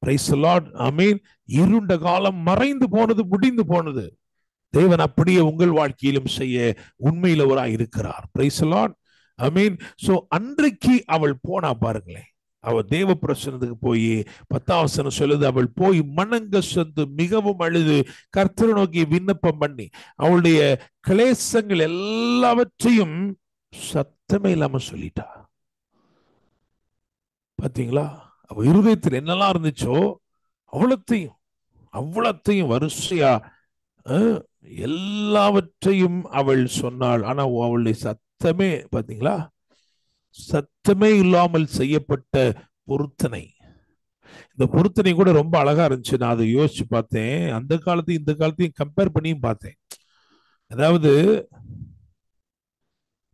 பிரைஸ் தி லார்ட், ஆமென். இருண்ட காலம் மறைந்து போனது, முடிந்து போனது. தேவன் அப்படியே உங்கள் வாழ்க்கையிலும் செய்ய உண்மையிலவராய் இருக்கிறார். Praise the lord, amen. So அன்றைக்கு அவள் போனா பாருங்களேன், அவள் தேவ பிரசன்னத்துக்கு போய் 10ஆம் வசனம் சொல்லுது, அவள் போய் மனங்கசந்து மிகவும் அழுது கர்த்தரை நோக்கி விண்ணப்பம் பண்ணி அவளுடைய கிளேசங்கள் எல்லாவற்றையும் சத்தமே இல்லாம சொல்லிட்டா. பாத்தீங்களா? அவ இருதயத்தில் என்னெல்லாம் இருந்துச்சோ அவ்வளத்தையும் வரிசையா எல்லாவற்றையும் அவள் சொன்னாள். ஆனா அவளுடைய சத்தமே, பாத்தீங்களா, சத்தமே இல்லாமல் செய்யப்பட்ட பொருத்தனை. இந்த பொருத்தனை கூட ரொம்ப அழகா இருந்துச்சு. நான் அதை யோசிச்சு பார்த்தேன், அந்த காலத்தையும் இந்த காலத்தையும் கம்பேர் பண்ணியும் பார்த்தேன். அதாவது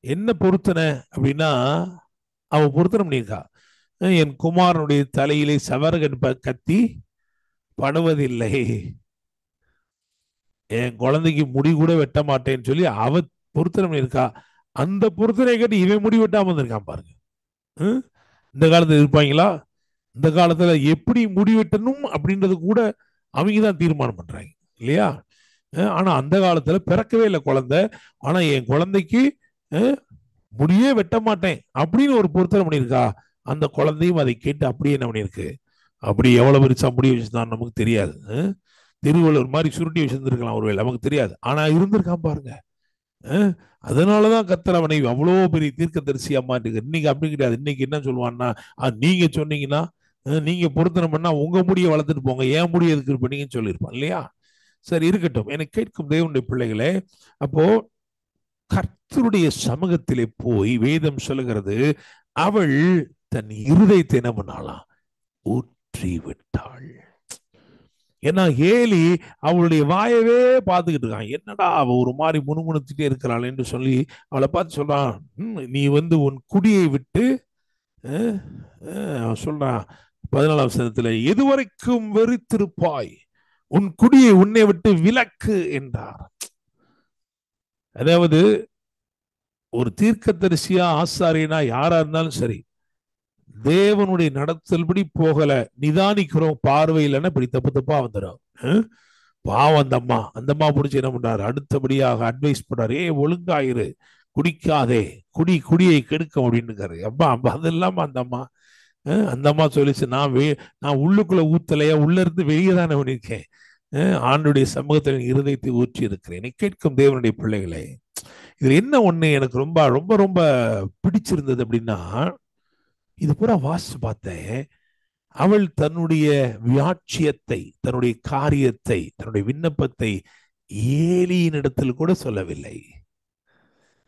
என்ன பொருத்தனை அப்படின்னா, அவ பொருத்தனை பண்ணியிருக்கா, என் குமாரனுடைய தலையிலே சவரகன் கத்தி படுவதில்லை, என் குழந்தைக்கு முடி கூட வெட்ட மாட்டேன்னு சொல்லி அவ பொருத்தனை பண்ணியிருக்கா. அந்த பொருத்தனை கேட்டு இவன் முடி வெட்டாம வந்திருக்கான் பாருங்க. இந்த காலத்துல இருப்பாங்களா? இந்த காலத்துல எப்படி முடி வெட்டணும் அப்படின்றது கூட அவங்க தான் தீர்மானம் பண்றாங்க இல்லையா? ஆனா அந்த காலத்துல பிறக்கவே இல்லை குழந்தை, ஆனா என் குழந்தைக்கு முடியே வெட்ட மாட்டேன் அப்படின்னு ஒரு பொருத்தனை பண்ணியிருக்கா. அந்த குழந்தையும் அதை கேட்டு அப்படியே என்ன பண்ணியிருக்கு, அப்படி எவ்வளவு பெருசா முடி வச்சுதான் நமக்கு தெரியாது. திருவள்ளுவர் மாதிரி சுருட்டி வச்சிருந்திருக்கலாம் ஒருவேளை, நமக்கு தெரியாது. ஆனா இருந்திருக்கான் பாருங்க. அதனாலதான் கர்த்தர் அவனை அவ்வளோ பெரிய தீர்க்கதரிசியா மாட்டுங்க. இன்னைக்கு அப்படி கிடையாது. இன்னைக்கு என்ன சொல்லுவான்னா, நீங்க சொன்னீங்கன்னா, நீங்க பொருத்தனை பண்ணா உங்க முடியை வளர்த்துட்டு போங்க, ஏன் முடிய எதுக்கு இருப்பீங்கன்னு சொல்லியிருப்பான் இல்லையா? சரி, இருக்கட்டும். எனக்கு கேட்கும் தேவனுடைய பிள்ளைகளே, அப்போ கர்த்தருடைய சமூகத்திலே போய் வேதம் சொல்லுகிறது, அவள் தன் இருதயத்தை என்ன பண்ணாலாம்? ஊற்றி விட்டாள். ஏன்னா ஏலி அவளுடைய வாயவே பார்த்துக்கிட்டு இருக்கான். என்னடா அவ ஒரு மாதிரி முணுமுணுத்துட்டே இருக்கிறாள் என்று சொல்லி அவளை பார்த்து சொல்றான், நீ உன் குடியை விட்டு சொல்றான் 14ஆம் வசனத்துல, எதுவரைக்கும் வெறித்திருப்பாய், உன் குடியை உன்னை விட்டு விலக்கு என்றார். அதாவது ஒரு தீர்க்கதரிசியா ஆசாரியனா யாரா இருந்தாலும் சரி, தேவனுடைய நடத்தல்படி போகல, நிதானிக்கிறோம், பார்வையிலன்னா இப்படி தப்பு தப்பா வந்துடும். பாவம் அந்தம்மா பிடிச்சி என்ன பண்றாரு, அடுத்தபடியாக அட்வைஸ் பண்றாரு, ஒழுங்காயிரு, குடிக்காதே, குடியை கெடுக்கும் அப்படின்னு. அப்பா அது இல்லாம அந்த அம்மா சொல்லிச்சு, நான் உள்ளுக்குள்ள ஊத்தலையா, உள்ள இருந்து வெளியே தானே பண்ணிருக்கேன், ஆண்டுடைய சமூகத்தில் இருதயத்தை ஊற்றி இருக்கிறேன். கேட்கும் தேவனுடைய பிள்ளைகளே, இதுல என்ன ஒண்ணு எனக்கு ரொம்ப ரொம்ப ரொம்ப பிடிச்சிருந்தது அப்படின்னா, இது பூரா வாசிச்சு பார்த்தேன். அவள் தன்னுடைய வியாட்சியத்தை, தன்னுடைய காரியத்தை, தன்னுடைய விண்ணப்பத்தை ஏலியின் இடத்தில் கூட சொல்லவில்லை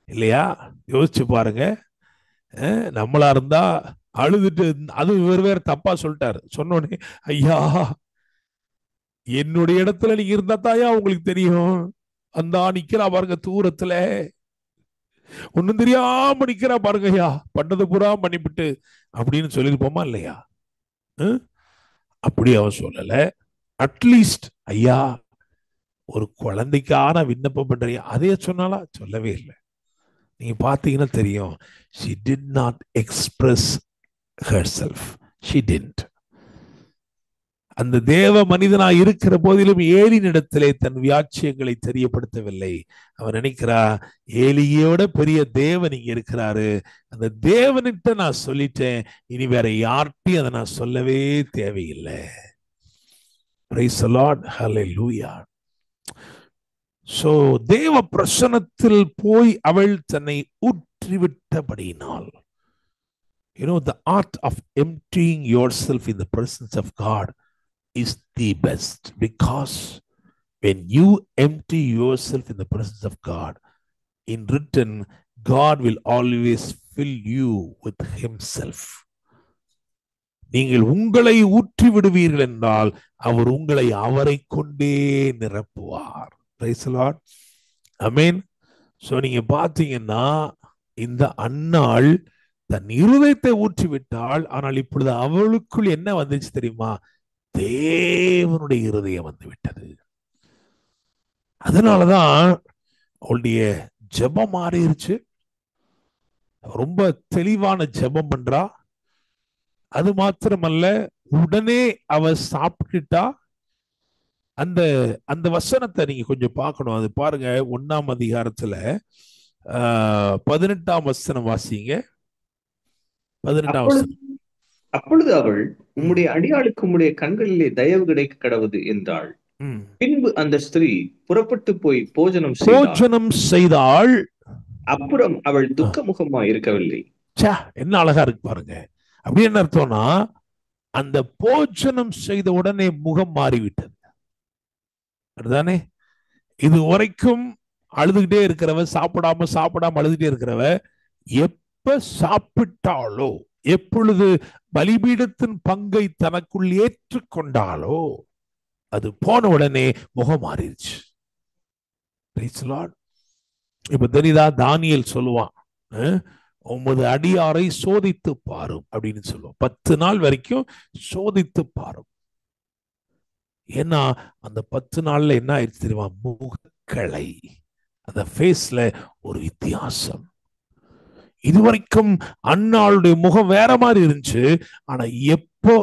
இல்லையா? யோசிச்சு பாருங்க. நம்மளா இருந்தா அழுதுட்டு, அது வேற தப்பா சொல்லிட்டாரு. சொன்னோடனே, ஐயா என்னுடைய இடத்துல நீங்க இருந்தா தாயா உங்களுக்கு தெரியும், அந்த நிக்கிறா பாருங்க தூரத்துல, ஒண்ணும் தெரியாம நிக்கிறா பாருங்கய்யா, பண்ணது பூரா பண்ணிவிட்டு அப்படின்னு சொல்லிருப்போமா இல்லையா? அப்படி அவன் சொல்லல. அட்லீஸ்ட் ஐயா ஒரு குழந்தைக்கான விண்ணப்பம் பண்றியா, அதே சொன்னாலா? சொல்லவே இல்லை. நீங்க பாத்தீங்கன்னா தெரியும், she did not express herself, she didn't. அந்த தேவ மனிதனா இருக்கிற போதிலும் ஏலியினிடத்திலே தன் வியாட்சியங்களை தெரியப்படுத்தவில்லை. அவன் நினைக்கிறா, ஏலியோட பெரிய தேவன் இங்க இருக்கிறாரு, அந்த தேவனிட்ட நான் சொல்லிட்டேன், இனி வேற யார்ட்டையும் அதை நான் சொல்லவே தேவையில்லை. Praise the Lord, hallelujah. So தேவ பிரசன்னத்தில் போய் அவள் தன்னை ஊற்றிவிட்டபடியினால், the art of emptying yourself in the presence of God is the best, because when you empty yourself in the presence of God, in return God will always fill you with himself. நீங்கள் உங்களை ஊற்றி விடுவீர்கள் என்றால் அவர் உங்களை அவரை கொண்டே நிரப்புவார். Praise the Lord, amen. So நீங்க பாத்தீங்கன்னா, இந்த அன்னாள் தன் இருதயத்தை ஊற்றி விட்டாள். ஆனால் இப்பொழுது அவளுக்குள் என்ன வந்துச்சு தெரியுமா? தேவனுடைய இருதயம் வந்து விட்டது. அதனாலதான் அவளுடைய ஜெபம் மாறிடுச்சு. ரொம்ப தெளிவான ஜெபம் பண்றா. அது மாத்திரமல்ல, உடனே அவ சாப்பிட்டுட்டா. அந்த அந்த வசனத்தை நீங்க கொஞ்சம் பார்க்கணும். அது பாருங்க, 1ஆம் அதிகாரத்துல 18ஆம் வசனம் வாசிங்க. 18ஆம் வசனம். அப்பொழுது அவள், உம்முடைய அடியாளுக்கு உம்முடைய கண்களிலே தயவு கிடைக்க கடவுது என்றாள். பின்பு அந்த ஸ்திரீ புறப்பட்டு போய் போஜனம் செய்தாள். அப்புறம் அவள் துக்கமுகமா இருக்கவில்லை. என்ன அழகா இருக்கு பாருங்க. அப்படி என்ன அர்த்தம்னா, அந்த போஜனம் செய்த உடனே முகம் மாறிவிட்டது. அதுதானே? இது வரைக்கும் அழுதுகிட்டே இருக்கிறவ, சாப்பிடாம அழுதுகிட்டே இருக்கிறவ, எப்ப சாப்பிட்டாலோ, எப்பொழுது பலிபீடத்தின் பங்கை தனக்குள் ஏற்றுக்கொண்டாலோ, அது போன உடனே முகம் மாறிடுச்சு. இப்ப தெரியுதா? தானியேல் சொல்லுவான், உமது அடியாரை சோதித்து பாரும் அப்படின்னு சொல்லுவோம். 10 நாள் வரைக்கும் சோதித்து பாரும். ஏன்னா அந்த 10 நாள்ல என்ன ஆயிடுச்சு தெரியுமா? முகக்கலை, அந்த ஃபேஸ்ல ஒரு வித்தியாசம். இதுவரைக்கும் அன்னாளுடைய முகம் வேற மாதிரி இருந்துச்சு. ஆனா எப்போ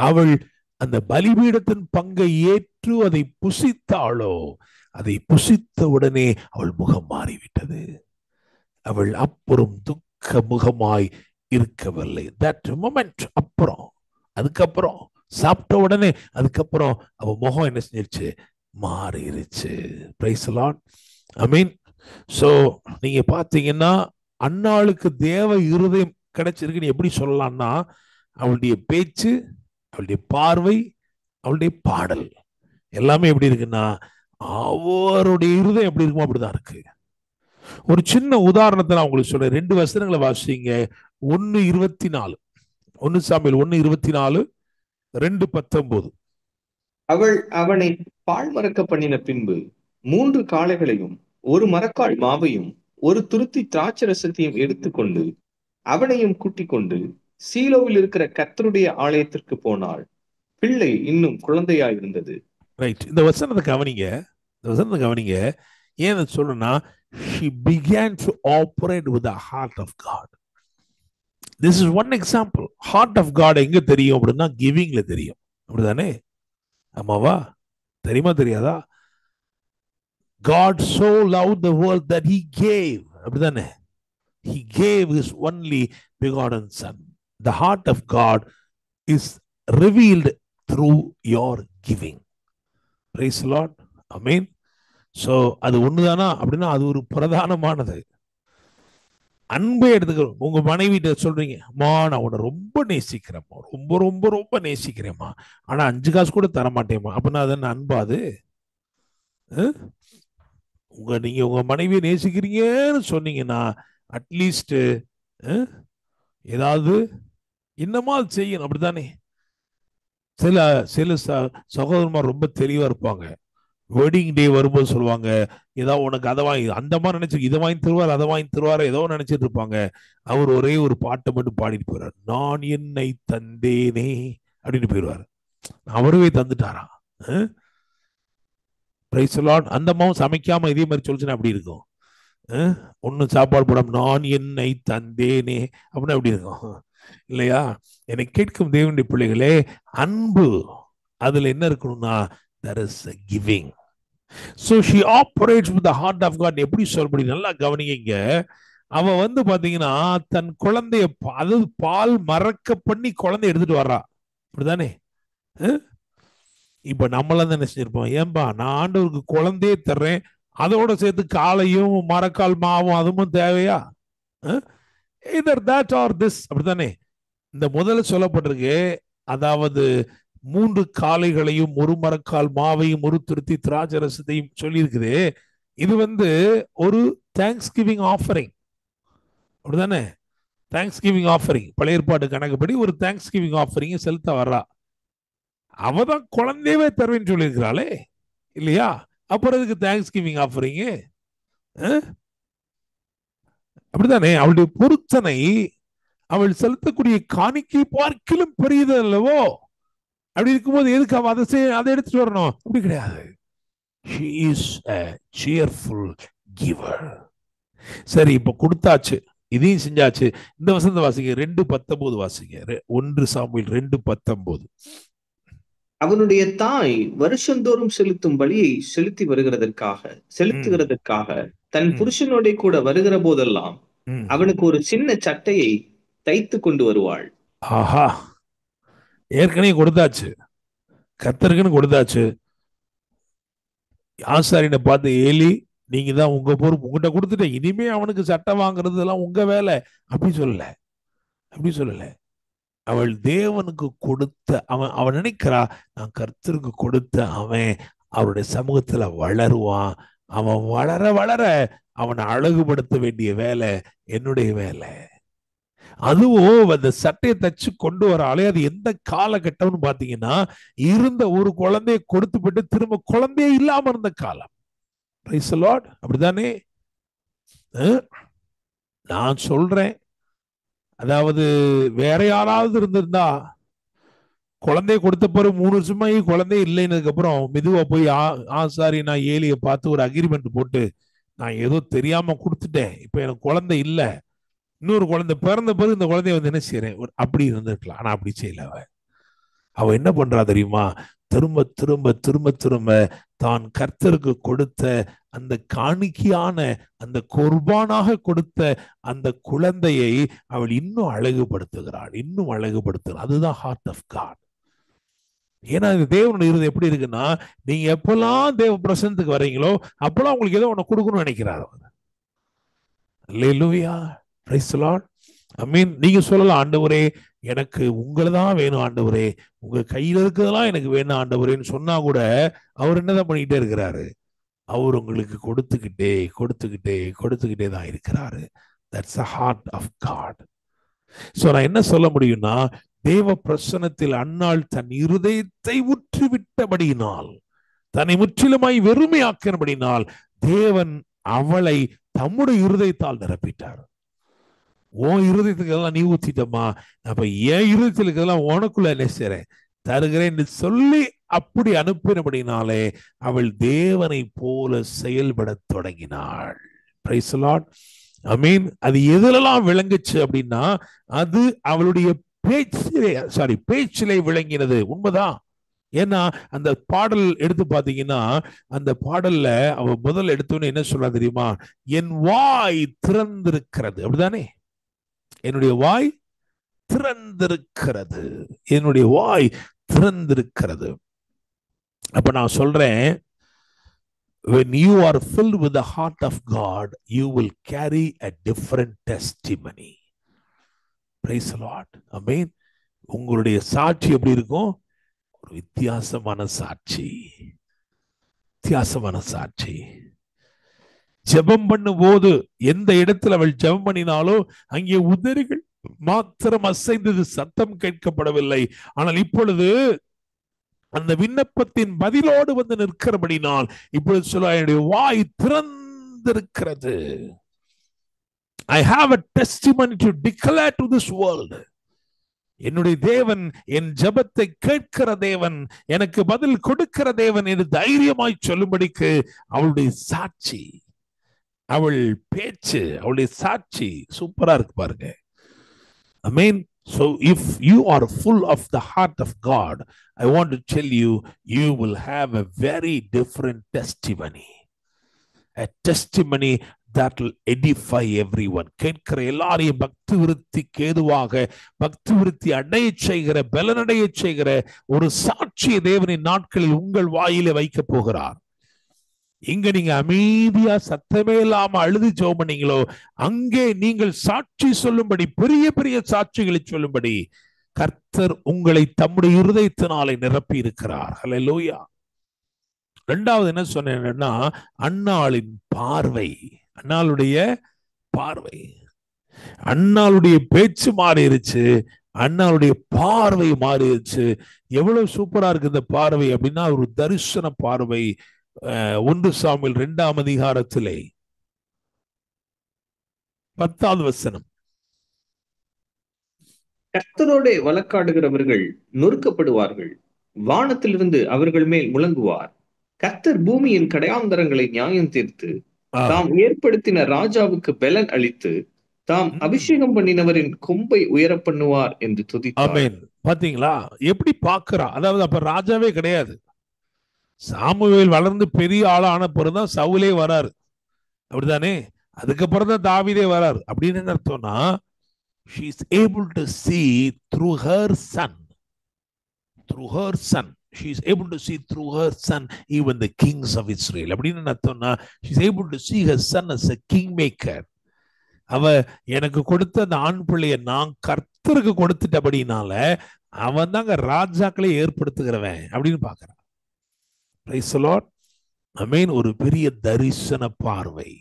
அவள் அந்த பலிபீடத்தின் பங்கை ஏற்று அதை புசித்தாளோ, அதை புசித்த உடனே அவள் முகம் மாறிவிட்டது. அவள் அப்புறம் துக்க முகமாய் இருக்கவில்லை. தட் மொமெண்ட் அப்புறம், அதுக்கப்புறம் சாப்பிட்ட உடனே அதுக்கப்புறம் அவ முகம் என்ன செஞ்சிருச்சு? மாறிடுச்சு. Price the lord, amen. So நீங்க பாத்தீங்கன்னா அன்னாளுக்கு தேவ இருதயம் கிடைச்சிருக்குன்னு எப்படி சொல்லலாம்னா, அவளுடைய பேச்சு, அவளுடைய பார்வை, அவளுடைய பாடல் எல்லாமே எப்படி இருக்குன்னா, அவருடைய இருதயம் எப்படி இருக்குமோ அப்படிதான் இருக்கு. ஒரு சின்ன உதாரணத்தை நான் உங்களுக்கு சொல்றேன். 2 வசனங்களை வாசிங்க. 1:24, 1 சாமுவேல் 1:24, 2:19. அவள் அவனை பால் மறக்க பண்ணின பின்பு 3 காளைகளையும் 1 மரக்கால் மாவையும் 1 துருத்தி திராட்சரசத்தையும் எடுத்துக்கொண்டு அவனையும் கூட்டிக் கொண்டு சீலோவில் இருக்கிற கர்த்தருடைய ஆலயத்திற்கு போனாள். பிள்ளை இன்னும் குழந்தையாயிருந்தது. ரைட். இந்த வசனத்தை கவனிங்க. இந்த வசனத்தை கவனிங்க. ஏன் அதை சொல்றேன்னா, she began to operate with the heart of God. This is one example. Heart of God எங்க தெரியும் அப்படின்னா, கிவிங்ல தெரியும். அப்படிதானே? ஆமாவா? தெரியுமா தெரியாதா? God so loved the world that he gave. அப்படிதானே? He gave his only begotten son. The heart of God is revealed through your giving. Praise the Lord. Amen. So அது ஒண்ணுதானா அப்படின்னா அது ஒரு பிரதானமானது. அன்பை எடுத்துக்கிறோம். உங்க மனைவிட்ட சொல்றீங்க, அம்மா நான் உன்னை ரொம்ப நேசிக்கிறேம்மா, ரொம்ப ரொம்ப ரொம்ப நேசிக்கிறேம்மா, ஆனா 5 காசு கூட தர மாட்டேம்மா, அப்படின்னா அது என்ன அன்பா? அது நீங்க உங்க மனைவியை நேசிக்கிறீங்கன்னு சொன்னீங்கன்னா அட்லீஸ்ட் ஏதாவது இன்னமா செய்யணும். அப்படித்தானே? சில சில சகோதரமார் ரொம்ப தெளிவா இருப்பாங்க. வெட்டிங் டே வரும்போது சொல்லுவாங்க, ஏதாவது உனக்கு அதை வாங்கி, அந்த மாதிரி நினைச்சு இதை வாங்கி தருவார், அதை வாங்கி தருவார், ஏதோ நினைச்சிட்டு இருப்பாங்க. அவர் ஒரே ஒரு பாட்டை மட்டும் பாடிட்டு போயிடுவார், நான் என்னை தந்தேனே அப்படின்னு போயிடுவார். அவருவே தந்துட்டாரா? Praise the lord. அந்த அம்மாவும் சமைக்காம இதே மாதிரி சொல்லுச்சுன்னா அப்படி இருக்கும். ஒன்னும் சாப்பாடு போடாம நான் என்னை தந்தேனே அப்படின்னு அப்படி இருக்கும் இல்லையா? என்னை கேட்கும் தேவனுடைய பிள்ளைகளே, அன்பு அதுல என்ன இருக்கணும்னா, there is a giving. So she operates with the heart of God. எப்படி சொல்ல முடியும்? நல்லா கவனிங்க. அவ பாத்தீங்கன்னா தன் குழந்தைய, அதாவது பால் மறக்க பண்ணி குழந்தை எடுத்துட்டு வர்றா. அப்படிதானே? இப்ப நம்மளாம் என்ன செஞ்சிருப்போம், ஏன்பா நான் ஆண்டவருக்கு குழந்தையே தர்றேன், அதோட சேர்த்து காலையும் மரக்கால் மாவும் அதுவும் தேவையா? either that or this. அப்படித்தானே? இந்த முதல்ல சொல்லப்பட்டிருக்கு, அதாவது 3 காளைகளையும் 1 மரக்கால் மாவையும் 1 துருத்தி திராட்சரசத்தையும் சொல்லி இருக்குது. இது ஒரு தேங்க்ஸ் கிவிங் ஆஃபரிங். அப்படிதானே? தேங்க்ஸ் கிவிங் ஆஃபரிங் பழைய ஏற்பாடு கணக்குப்படி ஒரு தேங்க்ஸ் கிவிங் ஆஃபரிங் செலுத்த வர்றா. அவதான் குழந்தையவே தருவேன்னு சொல்லியிருக்கிறாளே இல்லையா? அப்புறம் இதுக்கு தேங்க்ஸ் கிவிங் ஆஃபரிங். அப்படித்தானே? அவளுடைய பொருத்தனை அவள் செலுத்தக்கூடிய காணிக்கை பார்க்கிலும் பெரியது அல்லவோ? அப்படி இருக்கும்போது எதுக்கு அவ அதை எடுத்துட்டு வரணும்? அப்படி கிடையாது. She is a cheerful giver. சரி, இப்ப கொடுத்தாச்சு, இதையும் செஞ்சாச்சு. இந்த வசந்த வாசிங்க, 2:19 வாசிங்க. 1 சாமுவேல் 2:19. அவனுடைய தாய் வருஷந்தோறும் செலுத்தும் பலியை செலுத்துகிறதற்காக தன் புருஷனோட கூட வருகிற போதெல்லாம் அவனுக்கு ஒரு சின்ன சட்டையை தைத்து கொண்டு வருவாள். ஆஹா, ஏற்கனவே கொடுத்தாச்சு, கர்த்தருக்குன்னு கொடுத்தாச்சு. ஆசாரியனை பார்த்து, ஏலி நீங்க தான் உங்க பொறுப்பு, உங்ககிட்ட கொடுத்துட்டேன், இனிமே அவனுக்கு சட்டை வாங்குறது எல்லாம் உங்க வேலை அப்படி சொல்லல. அவள் தேவனுக்கு கொடுத்த, அவன் நினைக்கிறா, நான் கர்த்தருக்கு கொடுத்த அவன் அவருடைய சமூகத்துல வளருவான், அவன் வளர வளர அவனை அழகுபடுத்த வேண்டிய வேலை என்னுடைய வேலை. அதுவும் அந்த சட்டையை தச்சு கொண்டு வராளே, அது எந்த காலகட்டம்னு பாத்தீங்கன்னா, இருந்த ஒரு குழந்தைய கொடுத்து போட்டு திரும்ப குழந்தையே இல்லாம இருந்த காலம். Price the Lord. அப்படிதானே? நான் சொல்றேன், அதாவது வேற யாராவது இருந்திருந்தா, குழந்தைய கொடுத்த பிறகு 3 வருஷமா குழந்தைய இல்லைன்னதுக்கு அப்புறம் மெதுவா போய் ஆசாரி நான் ஏலியை பார்த்து ஒரு அக்ரிமெண்ட் போட்டு, நான் ஏதோ தெரியாம கொடுத்துட்டேன், இப்ப எனக்கு குழந்தை இல்லை, இன்னொரு குழந்தை பிறந்த பிறகு இந்த குழந்தைய என்ன செய்யறேன் அப்படி இருந்திருக்கலாம். ஆனா அப்படி செய்யல. அவ என்ன பண்றா தெரியுமா? திரும்ப திரும்ப திரும்ப திரும்ப தான் கர்த்தருக்கு கொடுத்த அந்த காணிக்கையான, அந்த குர்பானாக கொடுத்த அந்த குழந்தையை அவள் இன்னும் அழகுபடுத்துகிறாள். அதுதான் ஹார்ட் ஆஃப் காட். ஏன்னா இது தேவனுடைய இருதயம் எப்படி இருக்குன்னா, நீங்க எப்பெல்லாம் தேவ பிரசன்னத்துக்கு வர்றீங்களோ அப்பெல்லாம் உங்களுக்கு ஏதோ ஒண்ணு கொடுக்கணும்னு நினைக்கிறார். அல்லேலூயா, பிரைஸ் தி லார்ட். ஐ மீன் நீங்க சொல்லலாம், ஆண்டவரே எனக்கு உங்களை தான் வேணும் ஆண்டவரே, உங்க கையில இருக்கிறதெல்லாம் எனக்கு வேணும் ஆண்டவரேன்னு சொன்னா கூட அவர் என்னதான் பண்ணிக்கிட்டே இருக்கிறாரு? அவர் உங்களுக்கு கொடுத்துக்கிட்டே கொடுத்துக்கிட்டே கொடுத்துக்கிட்டே தான் இருக்கிறாரு. That's a heart of God. So நான் என்ன சொல்ல முடியும்னா, தேவ பிரசன்னத்தில் அன்னாள் தன் இருதயத்தை உற்றுவிட்டபடியினால், தன்னை முற்றிலுமாய் வெறுமையாக்கினபடினால் தேவன் அவளை தம்முடைய இருதயத்தால் நிரப்பிட்டார். உன் இருதயத்துக்கு எல்லாம் நீ ஊத்திட்டமா, அப்ப என் இருதயத்தில் இருக்கிறதெல்லாம் உனக்குள்ள என்ன செய்றேன், தருகிறேன்னு சொல்லி அப்படி அனுப்பினபடினாலே அவள் தேவனை போல செயல்பட தொடங்கினாள். Price the Lord. ஐ மீன் அது எதுலெல்லாம் விளங்குச்சு அப்படின்னா, அது அவளுடைய பேச்சிலே விளங்கினது. உண்மைதான். ஏன்னா அந்த பாடல் எடுத்து பாத்தீங்கன்னா, அந்த பாடல்ல அவ முதல் எடுத்தோன்னு என்ன சொல்றா தெரியுமா? என் வாய் திறந்திருக்கிறது. அப்படிதானே? என்னுடைய வாய் திறந்திருக்கிறது, என்னுடைய வாய் திறந்திருக்கிறது. அப்ப நான் சொல்றேன், when you are filled with the heart of God, you will carry a different testimony. Praise the Lord. Amen. உங்களுடைய சாட்சி எப்படி இருக்கும்? ஒரு வித்தியாசமான சாட்சி. வித்தியாசமான சாட்சி. ஜெபம் பண்ணும் போது எந்த இடத்துல அவள் ஜெபம் பண்ணினாலோ அங்கே உதடுகள் மாத்திரம் அசைந்தது, சத்தம் கேட்கப்படவில்லை. ஆனால் இப்பொழுது அந்த விண்ணப்பத்தின் பதிலோடு வந்து நிற்கிறபடினால் இப்பொழுது சொல்ல, என்னுடைய வாய் திறந்திருக்கிறது. I have a testimony to declare to this world. என்னுடைய தேவன் என் ஜெபத்தை கேட்கிற தேவன், எனக்கு பதில் கொடுக்கிற தேவன் என்று தைரியமாய் சொல்லும்படிக்கு அவளுடைய சாட்சி, அவள் பேச்சு, அவளுடைய சாட்சி சூப்பரா இருக்கு பாருங்க. I mean, so if you are full of the heart of God, I want to tell you, you will have a very different testimony. A testimony that will edify everyone. கேட்கிற எல்லாரையும் பக்தி விருத்திக்கு ஏதுவாக பக்தி விருத்தி அடைய செய்கிற, பலனடைய செய்கிற ஒரு சாட்சியை தேவனின் நாட்களில் உங்கள் வாயிலே வைக்க போகிறார். இங்க நீங்க அமைதியா சத்தமே இல்லாம அழுது ஜெபம் பண்ணீங்களோ, அங்கே நீங்கள் சாட்சி சொல்லும்படி, பெரிய பெரிய சாட்சிகளை சொல்லும்படி கர்த்தர் உங்களை தம்முடைய இருதயத்தினாலே நிரப்பி இருக்கிறார். ஹல்லேலூயா. இரண்டாவது என்ன சொன்னேன்னா, அன்னாளின் பார்வை, அன்னாளுடைய பார்வை, அன்னாளுடைய பேச்சு மாறிடுச்சு, அன்னாளுடைய பார்வை மாறிடுச்சு. எவ்வளவு சூப்பரா இருக்கு இந்த பார்வை அப்படின்னா, ஒரு தரிசன பார்வை. 1 சாமுவேல் 2ஆம் அதிகாரத்திலே 10வது வசனம். கர்த்தரோடே வழக்காடுகிறவர்கள் நொறுக்கப்படுவார்கள், வானத்திலிருந்து அவர்கள் மேல் முழங்குவார். கர்த்தர் பூமியின் கடையாந்தரங்களை நியாயம் தீர்த்து தாம் ஏற்படுத்தின ராஜாவுக்கு பலன் அளித்து தாம் அபிஷேகம் பண்ணினவரின் கொம்பை உயர பண்ணுவார் என்று துதித்தார். ஆமென். பாத்தீங்களா எப்படி பாக்குறா? அதாவது அப்ப ராஜாவே கிடையாது. சாமுவேல் வளர்ந்து பெரிய ஆளான பிறகுதான் சவுலே வராரு, அப்படித்தானே? அதுக்கப்புறம் தான் தாவீதே வராரு. அப்படின்னு என்ன அர்த்தம்னா, she is able to see through her son, through her son. She is able to see through her son even the kings of Israel. அப்படின்னு என்ன அர்த்தம்னா, she is able to see her son as a kingmaker. அவ எனக்கு கொடுத்த அந்த ஆண் பிள்ளைய நான் கர்த்தருக்கு கொடுத்துட்டபடினால அவன் தாங்க ராஜாக்களை ஏற்படுத்துகிறவன் அப்படின்னு பாக்குறான். Praise the Lord. ஆமென். ஒரு பெரிய தரிசன பார்வை,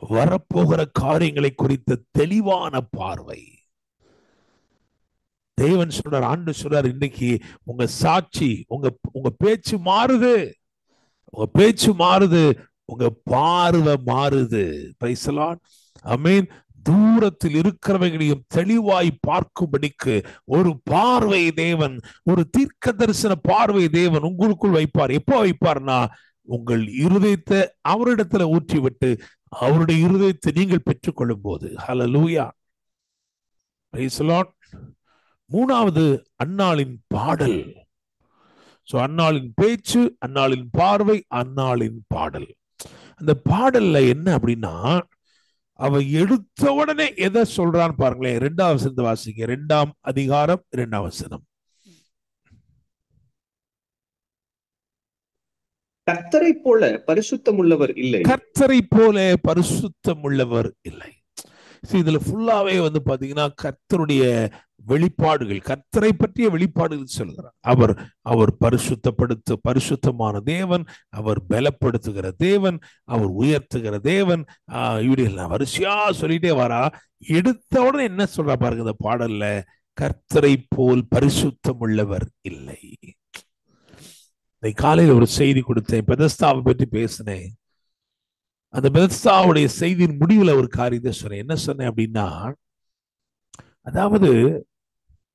வரப்போகிற காரியங்களை குறித்த தெளிவான பார்வை. தேவன் சொல்றார், ஆண்டு சொல்றார், இன்னைக்கு உங்க சாட்சி, உங்க பேச்சு மாறுது, உங்க பேச்சு மாறுது, உங்க பார்வை மாறுது. Praise the Lord. ஆமென். தூரத்தில் இருக்கிறவைகளையும் தெளிவாய் பார்க்கும்படிக்கு ஒரு பார்வை தேவன், ஒரு தீர்க்க தரிசன பார்வை தேவன் உங்களுக்குள் வைப்பார். எப்போ வைப்பார்னா, உங்கள் இருதயத்தை அவரிடத்துல ஊற்றிவிட்டு அவருடைய இருதயத்தை நீங்கள் பெற்றுக்கொள்ளும் போது. ஹல்லேலூயா. Praise the lord. மூணாவது அன்னாளின் பாடல். சோ அன்னாளின் பேச்சு, அன்னாளின் பார்வை, அன்னாளின் பாடல். அந்த பாடல்ல என்ன அப்படின்னா, அவ எடுத்த உடனே எதை சொல்றான்னு பாருங்களேன். 2ஆம் வசனத்தை வாசிங்க. 2ஆம் அதிகாரம் 2ஆம் வசனம். கர்த்தரை போல பரிசுத்தம் உள்ளவர் இல்லை. கர்த்தரை போல பரிசுத்தம் உள்ளவர் இல்லை. இதுல ஃபுல்லாவே வந்து பாத்தீங்கன்னா கர்த்தருடைய வெளிப்பாடுகள், கர்த்தரை பற்றிய வெளிப்பாடுகள் சொல்கிறார். அவர் பரிசுத்தமான தேவன், அவர் பலப்படுத்துகிற தேவன், அவர் உயர்த்துகிற தேவன். இப்படி வரிசையா சொல்லிட்டே வரா. எடுத்த உடனே என்ன சொல்றா பாருங்க இந்த பாடல்ல, கர்த்தரை போல் பரிசுத்தம் உள்ளவர் இல்லை. காலையில் ஒரு செய்தி கொடுத்தேன், பெதஸ்தாவை பற்றி பேசினேன். அந்த பெதஸ்தாவுடைய செய்தியின் முடிவுல ஒரு காரியத்தை சொன்னேன். என்ன சொன்னேன் அப்படின்னா, அதாவது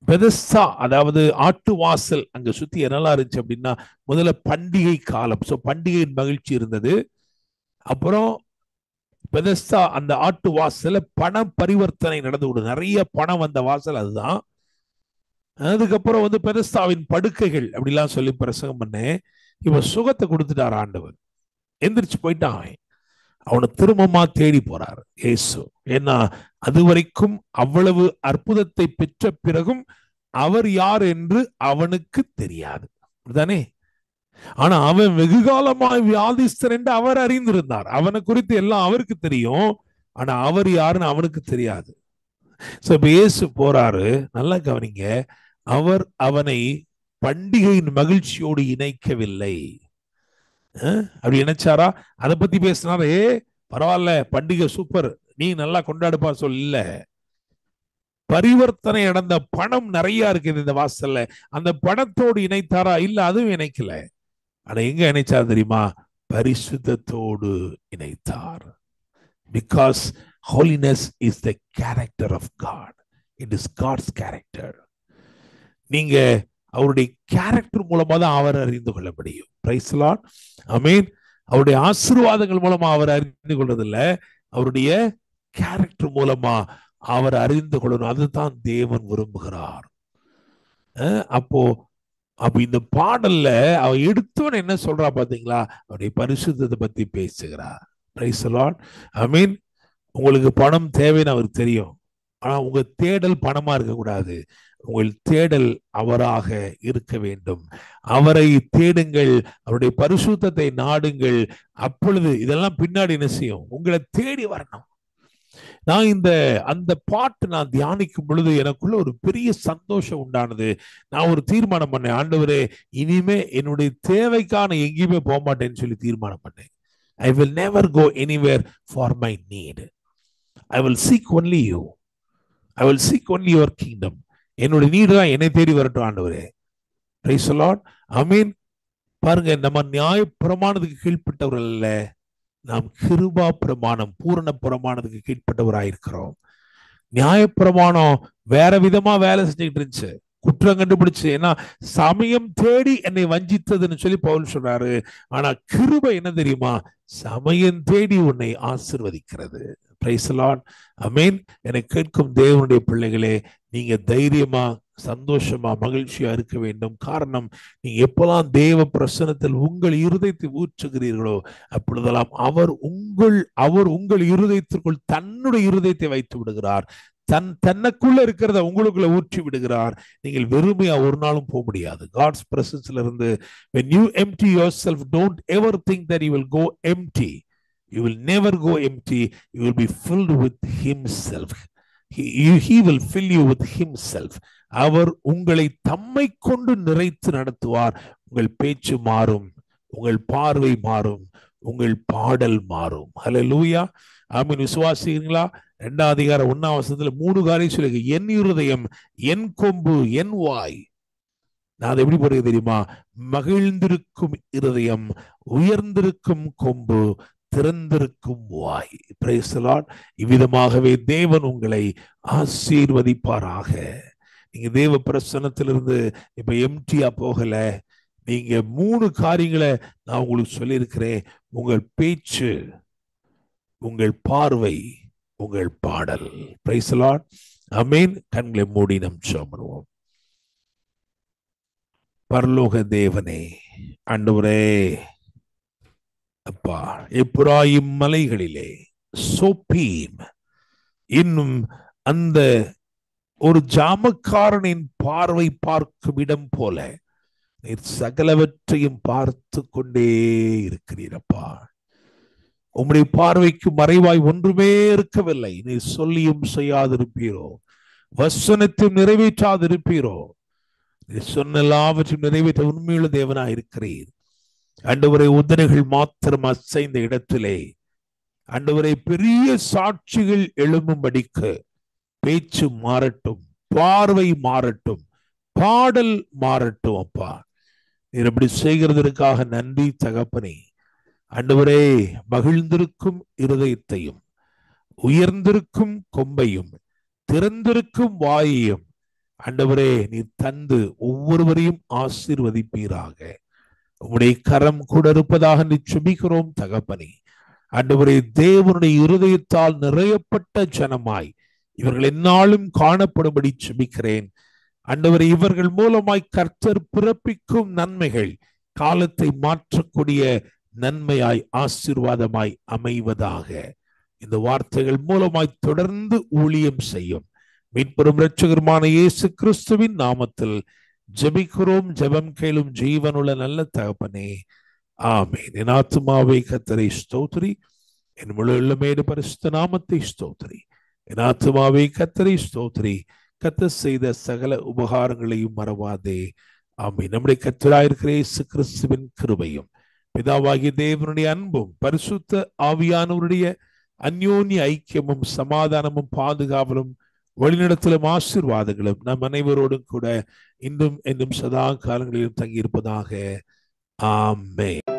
பெதஸ்தா, அதாவது ஆட்டு வாசல் அங்க சுத்தி என்னெல்லாம் இருந்துச்சு அப்படின்னா, முதல்ல பண்டிகை காலம், பண்டிகையின் மகிழ்ச்சி இருந்தது. அப்புறம் பெதஸ்தா அந்த ஆட்டு வாசல பண பரிவர்த்தனை நடந்து விடும், நிறைய பணம் வந்த வாசல் அதுதான். அதுக்கப்புறம் வந்து பெதஸ்தாவின் படுக்கைகள் அப்படிலாம் சொல்லி பிரசங்கம் பண்ணேன். இவன் சுகத்தை கொடுத்துட்டார் ஆண்டவர், எந்திரிச்சு போயிட்டான். அவனை திரும்பமா தேடி போறாரு இயேசு. ஏன்னா அது வரைக்கும் அவ்வளவு அற்புதத்தை பெற்ற பிறகும் அவர் யார் என்று அவனுக்கு தெரியாது தானே. ஆனா அவன் வெகு காலமாய் வியாதிஸ்தர் என்று அவர் அறிந்திருந்தார். அவனை குறித்து எல்லாம் அவருக்கு தெரியும், ஆனா அவர் யாருன்னு அவனுக்கு தெரியாது. இப்ப இயேசு போறாரு, நல்லா கவனிங்க, அவர் அவனை பண்டிகையின் மகிழ்ச்சியோடு இணைக்கவில்லை. அப்படி நினைச்சாரா? அதை பத்தி பேசினாரே, பரவாயில்ல பண்டிகை சூப்பர், நீ நல்லா கொண்டாடுப்பா சொல்ல. பரிவர்த்தனை நடந்த பணம் நிறைய இருக்குது இந்த வாசல்ல, அந்த பணத்தோடு இணைத்தாரா? இல்ல, அதுவும் இணைக்கல. ஆனா எங்க இணைச்சார் தெரியுமா? பரிசுத்தத்தோடு இணைத்தார். Because holiness is the character of God. It is God's character. நீங்க அவருடைய கேரக்டர் மூலமா தான் அவர் அறிந்து கொள்ள முடியும். பிரைஸ் தி லார்ட், ஆமென். அவருடைய ஆசீர்வாதங்கள் மூலமா அவர் அறிந்து கொள்றதில்லை, அவருடைய கேரக்டர் மூலமா அவர் அறிந்து கொள்ளணும். அதுதான் தேவன் விரும்புகிறார். அப்போ இந்த பாடல்ல அவ எடுத்தவன் என்ன சொல்றா பாத்தீங்களா? அவருடைய பரிசுத்தத்தை பத்தி பேசுகிறா. பிரைஸ் தி லார்ட், ஆமென். உங்களுக்கு பணம் தேவைன்னு அவருக்கு தெரியும், ஆனா உங்க தேடல் பணமா இருக்கக்கூடாது. உங்கள் தேடல் அவராக இருக்க வேண்டும். அவரை தேடுங்கள், அவருடைய பரிசுத்தத்தை நாடுங்கள். அப்பொழுது இதெல்லாம் பின்னாடி என்ன செய்யும்? உங்களை தேடி வரணும். நான் அந்த பாட்டு நான் தியானிக்கும் பொழுது எனக்குள்ள ஒரு பெரிய சந்தோஷம் உண்டானது. நான் ஒரு தீர்மானம் பண்ணேன், ஆண்டவரே இனிமே என்னுடைய தேவைக்கான எங்கேயுமே போக மாட்டேன்னு சொல்லி தீர்மானம் பண்ணேன். I will never go anywhere for my need. I will seek only you. I will seek only your kingdom. என்னுடைய நீடு தான் என்னை தேடி வரட்டும் ஆண்டவரே. பிரைஸ் தி லார்ட், ஆமென். பாருங்க, நம்ம நியாய பிரமாணத்துக்கு கீழ்ப்பட்டவர்கள் அல்ல, நாம் கிருபா பிரமாணம், பூரண பிரமாணத்துக்கு கீழ்ப்பட்டவராயிருக்கிறோம். நியாய பிரமாணம் வேற விதமா வேலை செஞ்சுக்கிட்டு இருந்துச்சு, குற்றம் கண்டுபிடிச்சு. ஏன்னா சமயம் தேடி என்னை வஞ்சித்ததுன்னு சொல்லி பவுல் சொல்றாரு. ஆனா கிருபை என்ன தெரியுமா? சமயம் தேடி உன்னை ஆசீர்வதிக்கிறது. பிரைஸ் தி லார்ட், ஆமென். என்னை கேட்கும் தேவனுடைய பிள்ளைகளே, நீங்க தைரியமா, சந்தோஷமா, மகிழ்ச்சியா இருக்க வேண்டும். காரணம், நீங்க எப்பெல்லாம் தேவ பிரசன்னத்தில் உங்கள் இருதயத்தை ஊற்றுகிறீர்களோ அப்பொழுதெல்லாம் அவர் உங்கள் இருதயத்திற்குள் தன்னுடைய இருதயத்தை வைத்து விடுகிறார். தன்னுக்குள்ள இருக்கிறத உங்களுக்குள்ள ஊற்றி விடுகிறார். நீங்கள் வெறுமையா ஒரு நாளும் போக முடியாது God's presence-ல இருந்து. when you empty yourself, don't ever think that you will go empty. You will never go empty. You will be filled with himself. He will fill you with himself. அவர் உங்களை தம்மை கொண்டு நிறைத்து நடத்துவார். உங்கள் பேச்சு மாறும், உங்கள் பார்வை மாறும், உங்கள் பாடல் மாறும். ஹல்லேலூயா, ஆமென். விசுவாசிக்கிறீங்களா? 2ஆம் அதிகாரம் 1ஆம் வசனத்துல 3 காரியம் சொல்லுங்க. என் இருதயம், என் கொம்பு, என் வாய். நான் அதை எப்படி போடுறது தெரியுமா? மகிழ்ந்திருக்கும் இருதயம், உயர்ந்திருக்கும் கொம்பு, திறந்திருக்கும் வாய். Price the Lord. இவ்விதமாகவே தேவன் உங்களை ஆசீர்வதிப்பாராக. நீங்க தேவ பிரசன்னத்திலிருந்து இப்ப எம்டியா போகல. நீங்க 3 காரியங்களை நான் உங்களுக்கு சொல்லியிருக்கிறேன். உங்கள் பேச்சு, உங்கள் பார்வை, உங்கள் பாடல். பிரைஸ் தி லார்ட், ஆமென். கண்களை மூடி நாம் ஜெபம் பண்ணுவோம். பரலோக தேவனே, ஆண்டவரே, அப்பா, எப்பிராயீம் மலைகளிலே சோப்பீம் இன்னும் அந்த ஒரு ஜாமக்காரனின் பார்வை பார்க்கும் இடம் போல நீர் சகலவற்றையும் பார்த்து கொண்டே இருக்கிறீரப்பா. உம்முடைய பார்வைக்கு மறைவாய் ஒன்றுமே இருக்கவில்லை. நீர் சொல்லியும் செய்யாதிருப்பீரோ, வசனத்தையும் நிறைவேற்றாதிருப்பீரோ. நீர் சொன்ன எல்லாவற்றையும் நிறைவேற்ற உண்மையுள்ள தேவனாய் இருக்கிறீர். ஆண்டவரே, உதடுகள் மாத்திரம் அசைந்த இடத்திலே ஆண்டவரே பெரிய சாட்சிகள் எழும்பும்படிக்கு பேச்சு மாறட்டும், பார்வை மாறட்டும், பாடல் மாறட்டும். அப்பா, நீர் அப்படி செய்கிறதற்காக நன்றி தகப்பனே. ஆண்டவரே, மகிழ்ந்திருக்கும் இருதயத்தையும், உயர்ந்திருக்கும் கொம்பையும், திறந்திருக்கும் வாயையும் ஆண்டவரே நீர் தந்து ஒவ்வொருவரையும் ஆசீர்வதிப்பீராக. உம்முடைய கரம் கூட இருப்பதாக நீ செபிக்கிறோம் தகப்பனே. ஆண்டவரே, தேவனுடைய இருதயத்தால் நிறையப்பட்ட ஜனமாய் இவர்கள் எந்நாளும் காணப்படும்படி செபிக்கிறேன். ஆண்டவரே, இவர்கள் மூலமாய் கர்த்தர் பிறப்பிக்கும் நன்மைகள் காலத்தை மாற்றக்கூடிய நன்மையாய் ஆசீர்வாதமாய் அமைவதாக. இந்த வார்த்தைகள் மூலமாய் தொடர்ந்து ஊழியம் செய்யும் மீட்பெரும் இரட்சகருமான இயேசு கிறிஸ்துவின் நாமத்தில் ஜெபிக்கிறோம். ஜெபம் கேளும் ஜீவனுள்ள நல்ல தகப்பனே, ஆமென். என் ஆத்துமாவே கர்த்தரை ஸ்தோத்திரி, என் முழு உள்ளமேடு பரிசுத்த நாமத்தை ஸ்தோத்திரி. என் ஆத்துமாவே கர்த்தரை ஸ்தோத்திரி, கர்த்தர் செய்த சகல உபகாரங்களையும் மறவாதே. ஆமென். நம்முடைய கர்த்தராயிருக்கிற இயேசு கிறிஸ்துவின் கிருபையும், பிதாவாகிய தேவனுடைய அன்பும், பரிசுத்த ஆவியானவருடைய அந்யோன்ய ஐக்கியமும், சமாதானமும், பாதுகாவலும், வழிநடத்தலும், ஆசீர்வாதங்களும் நம் அனைவரோடும் கூட இன்றும் என்றும் சதா காலங்களிலும் தங்கியிருப்பதாக. ஆமென்.